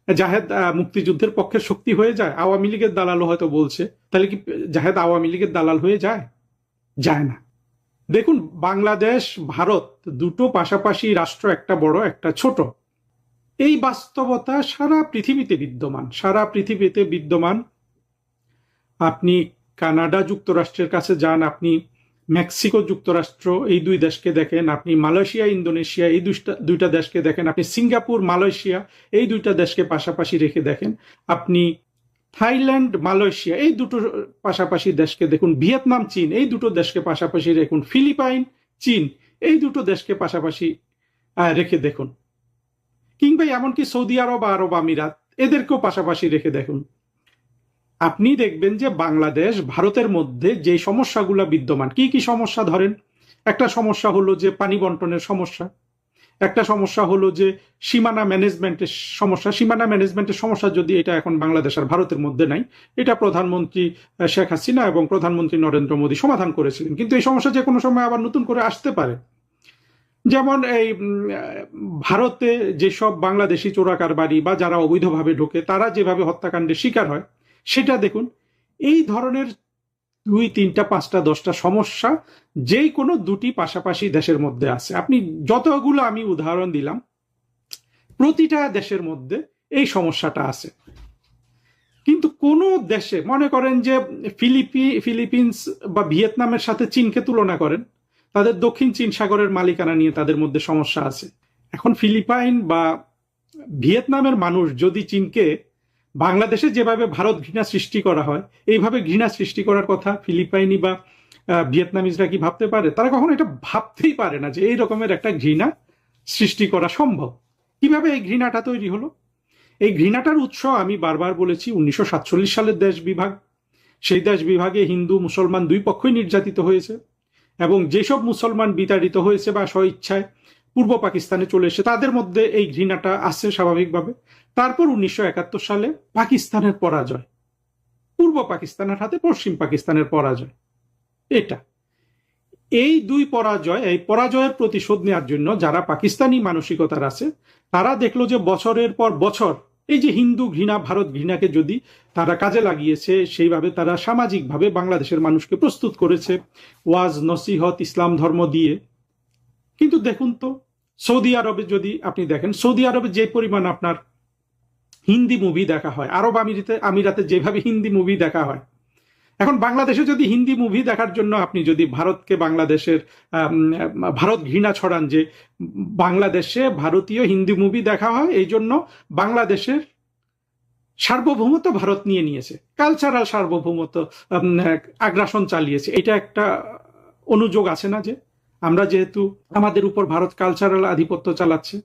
জাহেদ মুক্তিযুদ্ধের পক্ষের শক্তি হয়ে যায়? আওয়ামী লীগের দালালও হয়তো বলছে, তাহলে কি জাহেদ আওয়ামী লীগের দালাল হয়ে যায়? যায় না। দেখুন, বাংলাদেশ ভারত দুটো পাশাপাশি রাষ্ট্র, একটা বড় একটা ছোট, এই বাস্তবতা সারা পৃথিবীতে বিদ্যমান। সারা পৃথিবীতে বিদ্যমান। আপনি কানাডা যুক্তরাষ্ট্রের কাছে যান, আপনি মেক্সিকো যুক্তরাষ্ট্র এই দুই দেশকে দেখেন, আপনি মালয়েশিয়া ইন্দোনেশিয়া এই দুইটা দেশকে দেখেন, আপনি সিঙ্গাপুর মালয়েশিয়া এই দুইটা দেশকে পাশাপাশি রেখে দেখেন, আপনি থাইল্যান্ড মালয়েশিয়া এই দুটো পাশাপাশি দেশকে দেখুন, ভিয়েতনাম চীন এই দুটো দেশকে পাশাপাশি দেখুন, ফিলিপাইন চীন এই দুটো দেশকে পাশাপাশি রেখে দেখুন, কিংবা এমনকি সৌদি আরব আরব আমিরাত এদেরকেও পাশাপাশি রেখে দেখুন। আপনি দেখবেন যে বাংলাদেশ ভারতের মধ্যে যে সমস্যাগুলো বিদ্যমান, কি কি সমস্যা ধরেন, একটা সমস্যা হলো যে পানি বন্টনের সমস্যা, একটা সমস্যা হলো যে সীমানা ম্যানেজমেন্টের সমস্যা। সীমানা ম্যানেজমেন্টের সমস্যা যদি এটা এখন বাংলাদেশ আর ভারতের মধ্যে নাই, এটা প্রধানমন্ত্রী শেখ হাসিনা এবং প্রধানমন্ত্রী নরেন্দ্র মোদী সমাধান করেছিলেন, কিন্তু এই সমস্যা যে কোনো সময় আবার নতুন করে আসতে পারে। যেমন এই ভারতে যেসব বাংলাদেশি চোরাকারবারি বা যারা অবৈধভাবে ঢোকে তারা যেভাবে হত্যাকাণ্ডের শিকার হয় সেটা দেখুন। এই ধরনের 2, 3, 5, 10টা সমস্যা যেই কোনো দুটি পাশাপাশি দেশের মধ্যে আছে। আপনি যতগুলো আমি উদাহরণ দিলাম প্রতিটা দেশের মধ্যে এই সমস্যাটা আছে। কিন্তু কোন দেশে মনে করেন যে ফিলিপিন্স বা ভিয়েতনামের সাথে চীনকে তুলনা করেন, তাদের দক্ষিণ চীন সাগরের মালিকানা নিয়ে তাদের মধ্যে সমস্যা আছে। এখন ফিলিপাইন বা ভিয়েতনামের মানুষ যদি চীনকে বাংলাদেশে যেভাবে ভারত ঘৃণা সৃষ্টি করা হয় এইভাবে ঘৃণা সৃষ্টি করার কথা ফিলিপাইনি বা ভিয়েতনামিজরা কি ভাবতে পারে? তারা কখনো এটা ভাবতেই পারে না যে এই রকমের একটা ঘৃণা সৃষ্টি করা সম্ভব। কিভাবে এই ঘৃণাটা তৈরি হলো? এই ঘৃণাটার উৎস আমি বারবার বলেছি 1947 সালের দেশ বিভাগ। সেই দেশ বিভাগে হিন্দু মুসলমান দুই পক্ষই নির্যাতিত হয়েছে, এবং যেসব মুসলমান বিতাড়িত হয়েছে বা স্বইচ্ছায় পূর্ব পাকিস্তানে চলে এসে তাদের মধ্যে এই ঘৃণাটা আসছে স্বাভাবিকভাবে। তারপর 1971 সালে পাকিস্তানের পরাজয়, পূর্ব পাকিস্তানের হাতে পশ্চিম পাকিস্তানের পরাজয়, এটা এই দুই পরাজয়, এই পরাজয়ের প্রতিশোধ নেওয়ার জন্য যারা পাকিস্তানি মানসিকতার আছে তারা দেখলো যে বছরের পর বছর এই যে হিন্দু ঘৃণা ভারত ঘৃণাকে যদি তারা কাজে লাগিয়েছে, সেইভাবে তারা সামাজিকভাবে বাংলাদেশের মানুষকে প্রস্তুত করেছে ওয়াজ নসিহত ইসলাম ধর্ম দিয়ে। কিন্তু দেখুন তো সৌদি আরবে যদি আপনি দেখেন, সৌদি আরবে যে পরিমাণ আপনার হিন্দি মুভি দেখা হয়, আরব আমিরাতে যেভাবে হিন্দি মুভি দেখা হয়, এখন বাংলাদেশে যদি হিন্দি মুভি দেখার জন্য আপনি যদি ভারতকে বাংলাদেশের ভারত ঘৃণা ছড়ান যে বাংলাদেশে ভারতীয় হিন্দি মুভি দেখা হয় এই জন্য বাংলাদেশের সার্বভৌমত্ব ভারত নিয়ে নিয়েছে, কালচারাল সার্বভৌমত্ব আগ্রাসন চালিয়েছে, এটা একটা অনুযোগ আছে না যে আমরা যেহেতু আমাদের উপর ভারত কালচারাল আধিপত্য চালাচ্ছে।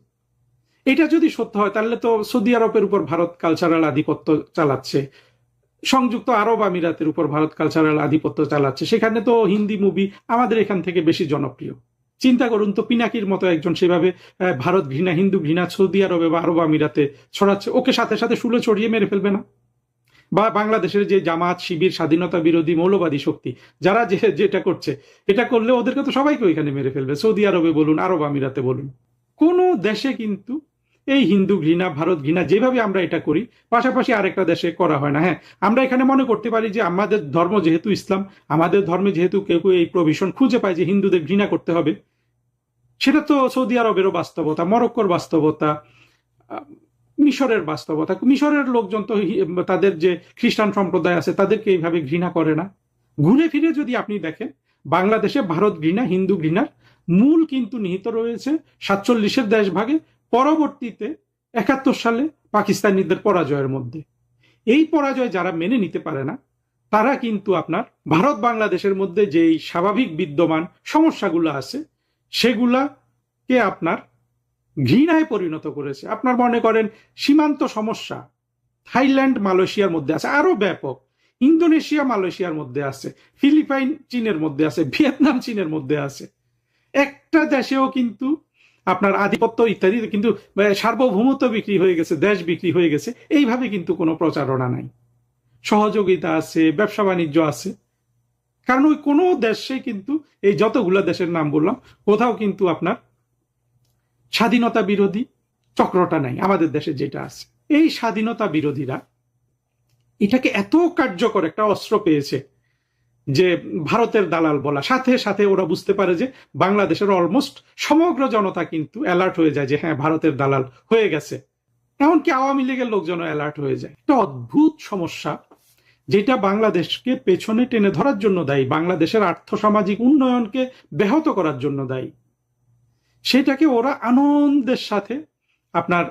এটা যদি সত্য হয় তাহলে তো সৌদি আরবের উপর ভারত কালচারাল আধিপত্য চালাচ্ছে, সংযুক্ত আরব আমিরাতের উপর ভারত কালচারাল আধিপত্য চালাচ্ছে, সেখানে তো হিন্দি মুভি আমাদের এখান থেকে বেশি জনপ্রিয়। চিন্তা করুন তো, পিনাকির মতো একজন সেভাবে ভারত ঘৃণা হিন্দু ঘৃণা সৌদি আরবে বা আরব আমিরাতে ছড়াচ্ছে, ওকে সাথে সাথে শুলে ছড়িয়ে মেরে ফেলবে না? বা বাংলাদেশের যে জামাত শিবির স্বাধীনতা বিরোধী মৌলবাদী শক্তি যারা যেটা করছে, এটা করলে ওদেরকে তো সবাইকে ওইখানে মেরে ফেলবে, সৌদি আরবে বলুন আরব আমিরাতে বলুন। কোনো দেশে কিন্তু এই হিন্দু ঘৃণা ভারত ঘৃণা যেভাবে আমরা এটা করি পাশাপাশি আরেকটা দেশে করা হয় না। হ্যাঁ, আমরা এখানে মনে করতে পারি যে আমাদের ধর্ম যেহেতু ইসলাম, আমাদের ধর্মে যেহেতু কেউ কেউ এই প্রভিশন খুঁজে পায় যে হিন্দুদের ঘৃণা করতে হবে, সেটা তো সৌদি আরবেরও বাস্তবতা, মরক্কোর বাস্তবতা, মিশরের বাস্তবতা। মিশরের লোকজন তো তাদের যে খ্রিস্টান সম্প্রদায় আছে তাদেরকে এইভাবে ঘৃণা করে না। ঘুরে ফিরে যদি আপনি দেখেন বাংলাদেশে ভারত ঘৃণা হিন্দু ঘৃণার মূল কিন্তু নিহিত রয়েছে 47-এর দেশভাগে, পরবর্তীতে 71 সালে পাকিস্তানিদের পরাজয়ের মধ্যে। এই পরাজয় যারা মেনে নিতে পারে না তারা কিন্তু আপনার ভারত বাংলাদেশের মধ্যে যেই স্বাভাবিক বিদ্যমান সমস্যাগুলো আছে সেগুলাকে আপনার ঘৃণায় পরিণত করেছে। আপনার মনে করেন সীমান্ত সমস্যা থাইল্যান্ড মালয়েশিয়ার মধ্যে আছে, আরো ব্যাপক, ইন্দোনেশিয়া মালয়েশিয়ার মধ্যে আছে, ফিলিপাইন চীনের মধ্যে আছে, ভিয়েতনাম চীনের মধ্যে আছে। একটা দেশেও কিন্তু আপনার আধিপত্য ইত্যাদি কিন্তু সার্বভৌমত্ব বিক্রি হয়ে গেছে, দেশ বিক্রি হয়ে গেছে, এইভাবে কিন্তু কোনো প্রচারণা নাই। সহযোগিতা আছে, ব্যবসা বাণিজ্য আছে, কারণ ওই কোনো দেশে কিন্তু এই যতগুলা দেশের নাম বললাম কোথাও কিন্তু আপনার স্বাধীনতা বিরোধী চক্রটা নাই আমাদের দেশে যেটা আছে। এই স্বাধীনতা বিরোধীরা এটাকে এত কার্যকর একটা অস্ত্র পেয়েছে যে ভারতের দালাল বলা, সাথে সাথে ওরা বুঝতে পারে যে বাংলাদেশের অলমোস্ট সমগ্র জনতা কিন্তু অ্যালার্ট হয়ে যায় যে হ্যাঁ ভারতের দালাল হয়ে গেছে, এমনকি আওয়ামী লীগের লোকজনও অ্যালার্ট হয়ে যায়। একটা অদ্ভুত সমস্যা যেটা বাংলাদেশকে পেছনে টেনে ধরার জন্য দায়ী, বাংলাদেশের আর্থসামাজিক উন্নয়নকে ব্যাহত করার জন্য দায়ী, সেটাকে ওরা আনন্দের সাথে আপনার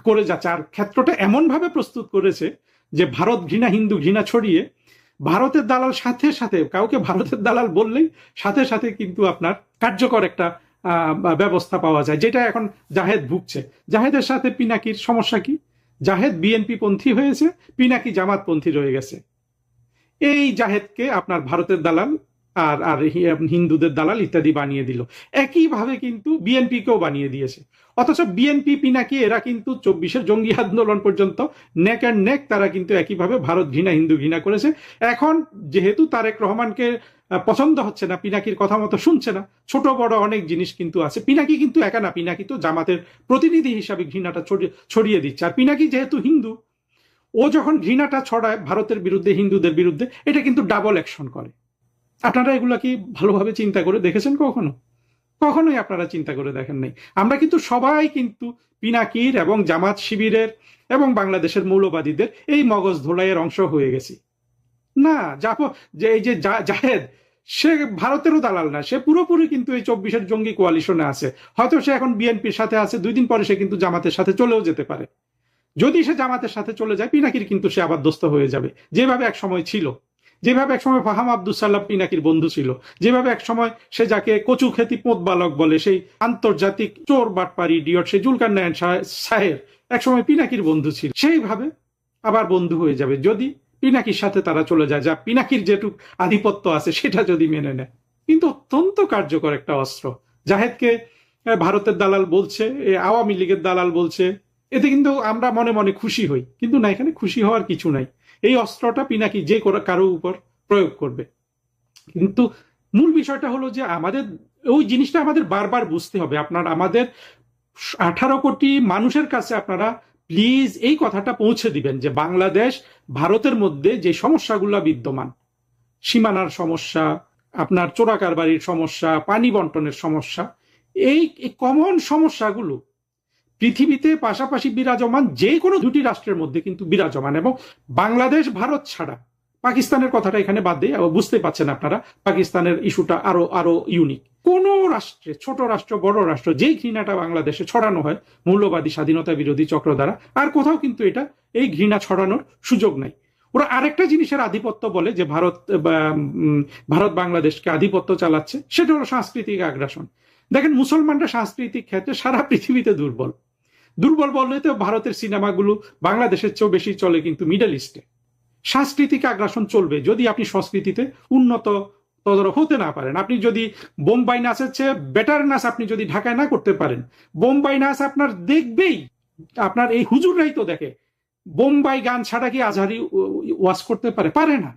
করে যাচ্ছে। আর ক্ষেত্রটা এমন ভাবে প্রস্তুত করেছে যে ভারত ঘৃণা, হিন্দু ঘৃণা ছড়িয়ে ভারতের দালাল সাথে সাথে, কাউকে ভারতের দালাল বললেই সাথে সাথে কিন্তু আপনার কার্যকর একটা ব্যবস্থা পাওয়া যায়, যেটা এখন জাহেদ ভুগছে। জাহেদের সাথে পিনাকির সমস্যা কি? জাহেদ বিএনপি পন্থী হয়েছে, পিনাকি জামাত পন্থী রয়ে গেছে। এই জাহেদকে আপনার ভারতের দালাল আর আর হিন্দুদের দালাল ইত্যাদি বানিয়ে দিল। একইভাবে কিন্তু বিএনপিকেও বানিয়ে দিয়েছে। অথচ বিএনপি, পিনাকি এরা কিন্তু 24-এর জঙ্গি আন্দোলন পর্যন্ত নেক অ্যান্ড নেক তারা কিন্তু একইভাবে ভারত ঘৃণা, হিন্দু ঘৃণা করেছে। এখন যেহেতু তারেক রহমানকে পছন্দ হচ্ছে না, পিনাকির কথা মতো শুনছে না, ছোট বড় অনেক জিনিস কিন্তু আছে। পিনাকি কিন্তু একা না, পিনাকি তো জামাতের প্রতিনিধি হিসাবে ঘৃণাটা ছড়িয়ে দিচ্ছে। আর পিনাকি যেহেতু হিন্দু, ও যখন ঘৃণাটা ছড়ায় ভারতের বিরুদ্ধে, হিন্দুদের বিরুদ্ধে, এটা কিন্তু ডাবল অ্যাকশন করে। আপনারা এগুলা কি ভালোভাবে চিন্তা করে দেখেছেন কখনো? কখনোই আপনারা চিন্তা করে দেখেন নাই। আমরা কিন্তু সবাই কিন্তু পিনাকির এবং জামাত শিবিরের এবং বাংলাদেশের মৌলবাদীদের এই মগজ ধোলাইয়ের অংশ হয়ে গেছি। না, যে এই যে জাহেদ, সে ভারতেরও দালাল না, সে পুরোপুরি কিন্তু এই 24-এর জঙ্গি কোয়ালিশনে আছে। হয়তো সে এখন বিএনপির সাথে আছে, 2 দিন পরে সে কিন্তু জামাতের সাথে চলেও যেতে পারে। যদি সে জামাতের সাথে চলে যায়, পিনাকির কিন্তু সে আবার দোস্ত হয়ে যাবে, যেভাবে এক সময় ছিল। যেভাবে একসময় ফাহাম আব্দুল সাল্লাম পিনাকির বন্ধু ছিল, যেভাবে একসময় সে যাকে কচু খেতি পোঁত বালক বলে, সেই আন্তর্জাতিক চোর বাটপারি ইডিয়ট, সেই জুলকারনায়ন সাহেব একসময় পিনাকির বন্ধু ছিল, সেইভাবে আবার বন্ধু হয়ে যাবে যদি পিনাকির সাথে তারা চলে যায়। যা পিনাকির যেটুক আধিপত্য আছে সেটা যদি মেনে নেয়। কিন্তু অত্যন্ত কার্যকর একটা অস্ত্র। জাহেদকে ভারতের দালাল বলছে, আওয়ামী লীগের দালাল বলছে, এতে কিন্তু আমরা মনে মনে খুশি হই, কিন্তু না, এখানে খুশি হওয়ার কিছু নাই। এই অস্ত্রটা পিনাকি যে কারো উপর প্রয়োগ করবে। কিন্তু মূল বিষয়টা হলো যে আমাদের ওই জিনিসটা আমাদের বারবার বুঝতে হবে। আমাদের 18 কোটি মানুষের কাছে আপনারা প্লিজ এই কথাটা পৌঁছে দিবেন যে বাংলাদেশ ভারতের মধ্যে যে সমস্যাগুলো বিদ্যমান, সীমানার সমস্যা, আপনার চোরাকারবারির সমস্যা, পানি বন্টনের সমস্যা, এই কমন সমস্যাগুলো পৃথিবীতে পাশাপাশি বিরাজমান, যে কোনো 2টি রাষ্ট্রের মধ্যে কিন্তু বিরাজমান। এবং বাংলাদেশ ভারত ছাড়া, পাকিস্তানের কথাটা এখানে বাদ দিয়ে, বুঝতে পারছেন আপনারা পাকিস্তানের ইস্যুটা আরো ইউনিক। কোন রাষ্ট্রে, ছোট রাষ্ট্র বড় রাষ্ট্র, যেই ঘৃণাটা বাংলাদেশে ছড়ানো হয় মৌলবাদী স্বাধীনতা বিরোধী চক্র দ্বারা, আর কোথাও কিন্তু এই ঘৃণা ছড়ানোর সুযোগ নাই। ওরা আরেকটা জিনিসের আধিপত্য বলে যে ভারত বাংলাদেশকে আধিপত্য চালাচ্ছে, সেটা হলো সাংস্কৃতিক আগ্রাসন। দেখেন, মুসলমানরা সাংস্কৃতিক ক্ষেত্রে সারা পৃথিবীতে দুর্বল বললে তো ভারতের সিনেমাগুলো বাংলাদেশের চেয়েও বেশি চলে কিন্তু মিডল ইস্টে। সাংস্কৃতিক আগ্রাসন চলবে যদি আপনি সংস্কৃতিতে উন্নত তদারক হতে না পারেন। আপনি যদি বোম্বাই নাচের চেয়ে বেটার নাচ আপনি যদি ঢাকায় না করতে পারেন, বোম্বাই নাচ আপনার দেখবেই, আপনার এই হুজুররাই তো দেখে। বোম্বাই গান ছাড়া কি আজহারি ওয়াজ করতে পারে না।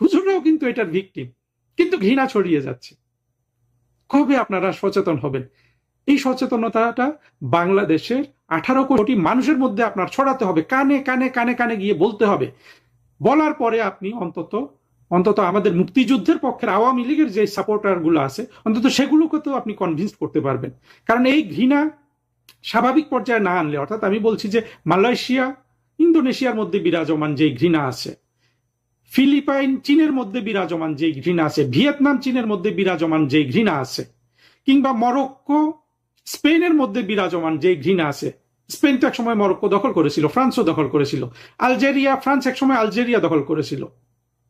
হুজুররাও কিন্তু এটার ভিকটিম, কিন্তু ঘৃণা ছড়িয়ে যাচ্ছে। কবে আপনারা সচেতন হবেন? এই সচেতনতাটা বাংলাদেশের 18 কোটি মানুষের মধ্যে আপনার ছড়াতে হবে, কানে কানে কানে কানে গিয়ে বলতে হবে। বলার পরে আপনি অন্তত আমাদের মুক্তিযুদ্ধের পক্ষের আওয়ামী লীগের যে সাপোর্টার গুলো আছে, অন্তত সেগুলোকে তো আপনি কনভিন্স করতে পারবেন। কারণ এই ঘৃণা স্বাভাবিক পর্যায়ে না আনলে, অর্থাৎ আমি বলছি যে মালয়েশিয়া, ইন্দোনেশিয়ার মধ্যে বিরাজমান যে ঘৃণা আছে, ফিলিপাইন চীনের মধ্যে বিরাজমান যে ঘৃণা আছে, ভিয়েতনাম চীনের মধ্যে বিরাজমান যে ঘৃণা আছে, কিংবা মরক্কো স্পেনের মধ্যে বিরাজমান যে ঘৃণা আছে, স্পেন তো একসময় মরক্কো দখল করেছিল, ফ্রান্সও দখল করেছিল, আলজেরিয়া, ফ্রান্স একসময় আলজেরিয়া দখল করেছিল,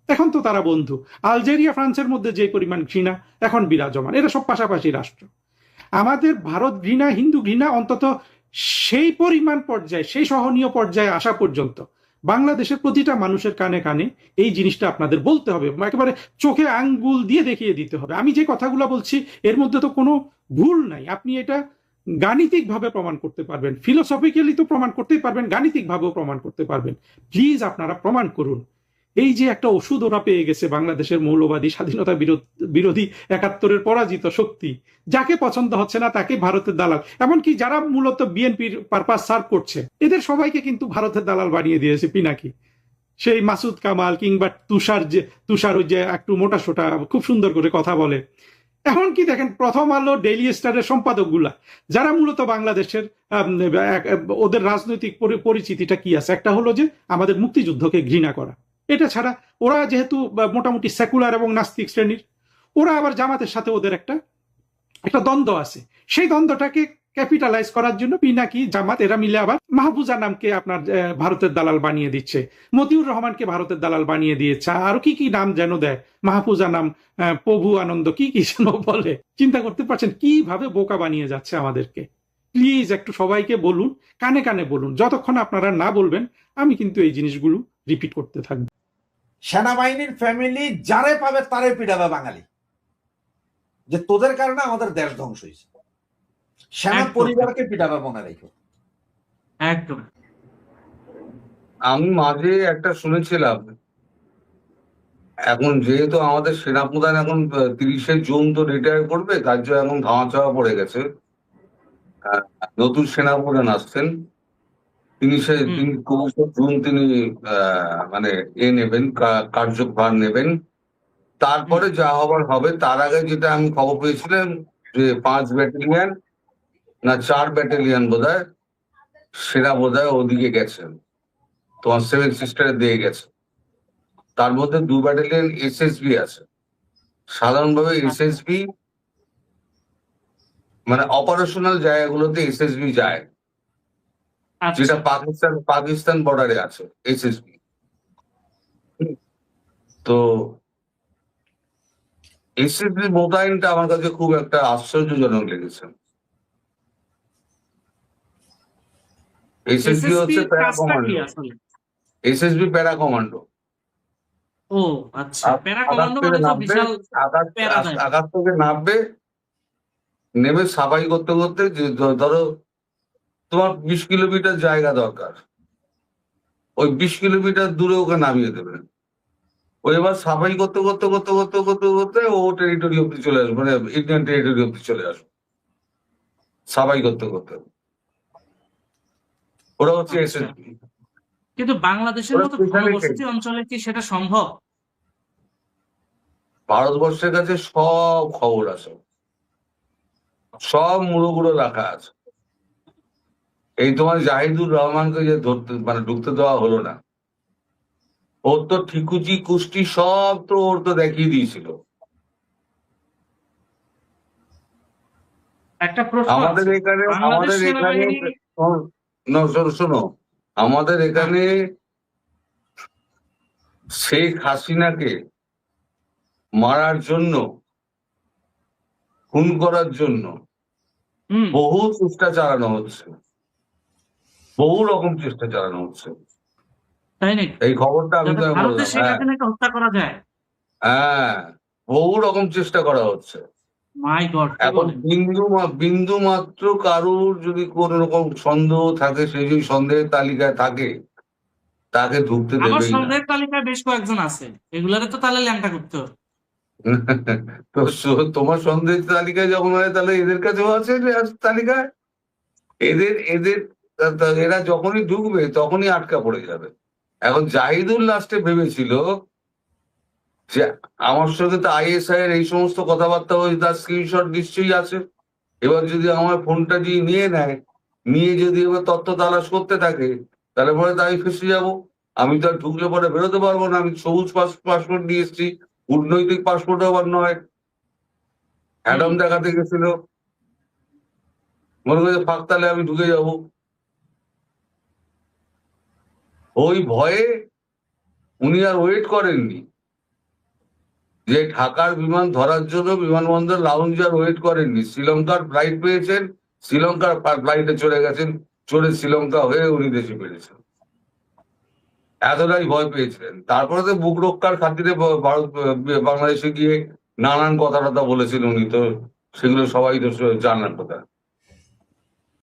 এখন তো তারা বন্ধু। আলজেরিয়া ফ্রান্সের মধ্যে যে পরিমাণ ঘৃণা এখন বিরাজমান, এরা সব পাশাপাশি রাষ্ট্র। আমাদের ভারত ঘৃণা, হিন্দু ঘৃণা অন্তত সেই পরিমাণ পর্যায়ে, সেই সহনীয় পর্যায়ে আসা পর্যন্ত বাংলাদেশের প্রতিটা মানুষের কানে কানে এই জিনিসটা আপনাদের বলতে হবে, একেবারে চোখে আঙ্গুল দিয়ে দেখিয়ে দিতে হবে। আমি যে কথাগুলো বলছি এর মধ্যে তো কোনো ভুল নাই। আপনি এটা গাণিতিক ভাবে প্রমাণ করতে পারবেন, ফিলোসফিক্যালি তো প্রমাণ করতেই পারবেন, গাণিতিক ভাবেও প্রমাণ করতে পারবেন। প্লিজ আপনারা প্রমাণ করুন। এই যে একটা ওষুধ ওরা পেয়ে গেছে, বাংলাদেশের মৌলবাদী স্বাধীনতা বিরোধী 71-এর পরাজিত শক্তি, যাকে পছন্দ হচ্ছে না তাকে ভারতের দালাল, এমনকি যারা মূলত বিএনপির পারপাস সার্ভ করছে, এদের সবাইকে কিন্তু ভারতের দালাল বানিয়ে দিয়েছে পিনাকি। সেই মাসুদ কামাল কিংবা তুষার ওই যে একটু মোটা সোটা খুব সুন্দর করে কথা বলে, এমনকি দেখেন প্রথম আলো, ডেইলি স্টারের সম্পাদক গুলা, যারা মূলত বাংলাদেশের ওদের রাজনৈতিক পরিচিতিটা কি আছে, একটা হলো যে আমাদের মুক্তিযুদ্ধকে ঘৃণা করা, এটা ছাড়া ওরা যেহেতু মোটামুটি সেকুলার এবং নাস্তিক শ্রেণীর, ওরা আবার জামাতের সাথে ওদের একটা দ্বন্দ্ব আছে। সেই দ্বন্দ্বটাকে ক্যাপিটালাইজ করার জন্য পিনাকি জামাত এরা মিলে আবার মাহফুজা নামকে আপনার ভারতের দালাল বানিয়ে দিচ্ছে, মতিউর রহমানকে ভারতের দালাল বানিয়ে দিয়েছে, আরো কি কি নাম যেন দেয়, মাহফুজা নাম, প্রভু আনন্দ, কি কি যেন বলে। চিন্তা করতে পারছেন কিভাবে বোকা বানিয়ে যাচ্ছে আমাদেরকে? প্লিজ একটু সবাইকে বলুন, কানে কানে বলুন। যতক্ষণ আপনারা না বলবেন আমি কিন্তু এই জিনিসগুলো রিপিট করতে থাকবো। সেনাবাহিনীর ফ্যামিলি যারে পাবে তারে পিটাবে বাঙালি, যে তোদের কারণে আমাদের দেশ ধ্বংস হয়েছে। সেনা একদম। পরিবারকে পিটাবে মনে রেখো। একদম। আমি মাঝে একটা শুনেছিলাম, এখন যেহেতু আমাদের সেনাপ্রধান এখন 30শে জুন তো রিটায়ার করবে, তার জন্য এখন ধাওয়া চাওয়া পড়ে গেছে। নতুন সেনাপ্রধান আসছেন, তিনি 24শে জুন তিনি মানে নেবেন, কার্যভার নেবেন। তারপরে যা হবার হবে। তার আগে যেটা আমি খবর পেয়েছিলাম যে 5 ব্যাটালিয়ন না 4 ব্যাটালিয়ন বোধহয় সেনা বোধহয় ওদিকে গেছেন, তোমার 7 সিস্টারে দিয়ে গেছে। তার মধ্যে 2 ব্যাটালিয়ন এসএসবি আছে। সাধারণভাবে এসএসবি মানে অপারেশনাল জায়গাগুলোতে এসএসবি যায়, যেটা পাকিস্তান বর্ডারে আছে এসএসবি। তো এসএসবি মোতায়েনটা আমার কাছে খুব একটা আশ্চর্যজনক লেগেছে। এসএসবি হচ্ছে para commando, SSB para commando. ও আচ্ছা, প্যারা কমান্ডো মানে তো বিশাল প্যারা দেয়। আকাশ থেকে নামবে, নেমে সাফাই করতে করতে ধরো তোমার 20 কিলোমিটার জায়গা দরকার, ওই 20 কিলোমিটার দূরে ওকে নামিয়ে দেবে। ওই এবার সাফাই করতে করতে করতে করতে করতে করতে ও টেরিটরি অব্দি চলে আসবে, মানে ইন্ডিয়ান টেরিটরি অব্দি চলে আসবে সাফাই করতে করতে। ওরা হচ্ছে আচ্ছা। এসএসবি। কিন্তু বাংলাদেশের ওরা মতো specially ঘনবসতি অঞ্চলে কি সেটা সম্ভব? ভারতবর্ষের কাছে সব খবর আছে, সব মুড়ো রাখা আছে। এই তোমার জাহিদুর রহমানকে যে ধরতে মানে ঢুকতে দেওয়া হলো না, ওর তো ঠিকুচি কুষ্টি সব তো ওর তো দেখিয়ে দিয়েছিল। একটা প্রশ্ন আমাদের আছে, এখানে বাংলাদেশ সেনাবাহিনী শোনো, আমাদের এখানে শেখ হাসিনাকে মারার জন্য, খুন করার জন্য বহু চেষ্টা চালানো হচ্ছে, বহু রকম চেষ্টা চালানো হচ্ছে। তাই নাকি? এই খবরটা আমি তো ভারতে বললাম। শেখ হাসিনাকে হত্যা করা যায়? হ্যাঁ, বহু রকম চেষ্টা করা হচ্ছে। মাই গড। এখন বিন্দু মাত্র কারুর যদি কোন রকম সন্দেহ থাকে, সেই যদি সন্দেহের তালিকায় থাকে, তাকে ঢুকতে আমার দেবেই না। সন্দেহের তালিকায় বেশ কয়েকজন আছে, এগুলারে তো তাহলে ল্যাংটা করতে হবে। তো তোমার সন্দেহের তালিকায় যখন হয়, তাহলে এদের কাছেও আছে তালিকায়। এরা যখনই ঢুকবে তখনই আটকা পড়ে যাবে। এখন জাহিদুল লাস্টে ভেবেছিল যে আমার সঙ্গে তো আইএসআই এর এই সমস্ত কথাবার্তা হয়েছে, তার স্ক্রিনশট নিশ্চয়ই আছে। এবার যদি আমার ফোনটা দিয়ে নিয়ে নেয়, নিয়ে যদি এবার তথ্য তালাশ করতে থাকে, তাহলে পরে তো আমি ফেসে যাবো। আমি তো আর ঢুকলে পরে বেরোতে পারবো না। আমি সবুজ পাসপোর্ট নিয়ে এসেছি, কূটনৈতিক পাসপোর্ট আবার নয়। অ্যাডাম দেখাতে গেছিল, মনে করছে ফাঁক তালে আমি ঢুকে যাব। ওই ভয়ে উনি আর ওয়েট করেননি, যে ঢাকার বিমান ধরার জন্য বিমানবন্দর লাউঞ্জে আর ওয়েট করেননি। শ্রীলঙ্কার ফ্লাইট পেয়েছেন, শ্রীলঙ্কার ফ্লাইটে চলে গেছেন, চলে শ্রীলঙ্কা হয়ে উনি দেশে ফিরেছেন। এতটাই ভয় পেয়েছিলেন। তারপরে তো বুক রক্ষার খাতিরে বাংলাদেশে গিয়ে নানান কথা বলেছেন উনি, তো সেগুলো সবাই তো জানার কথা।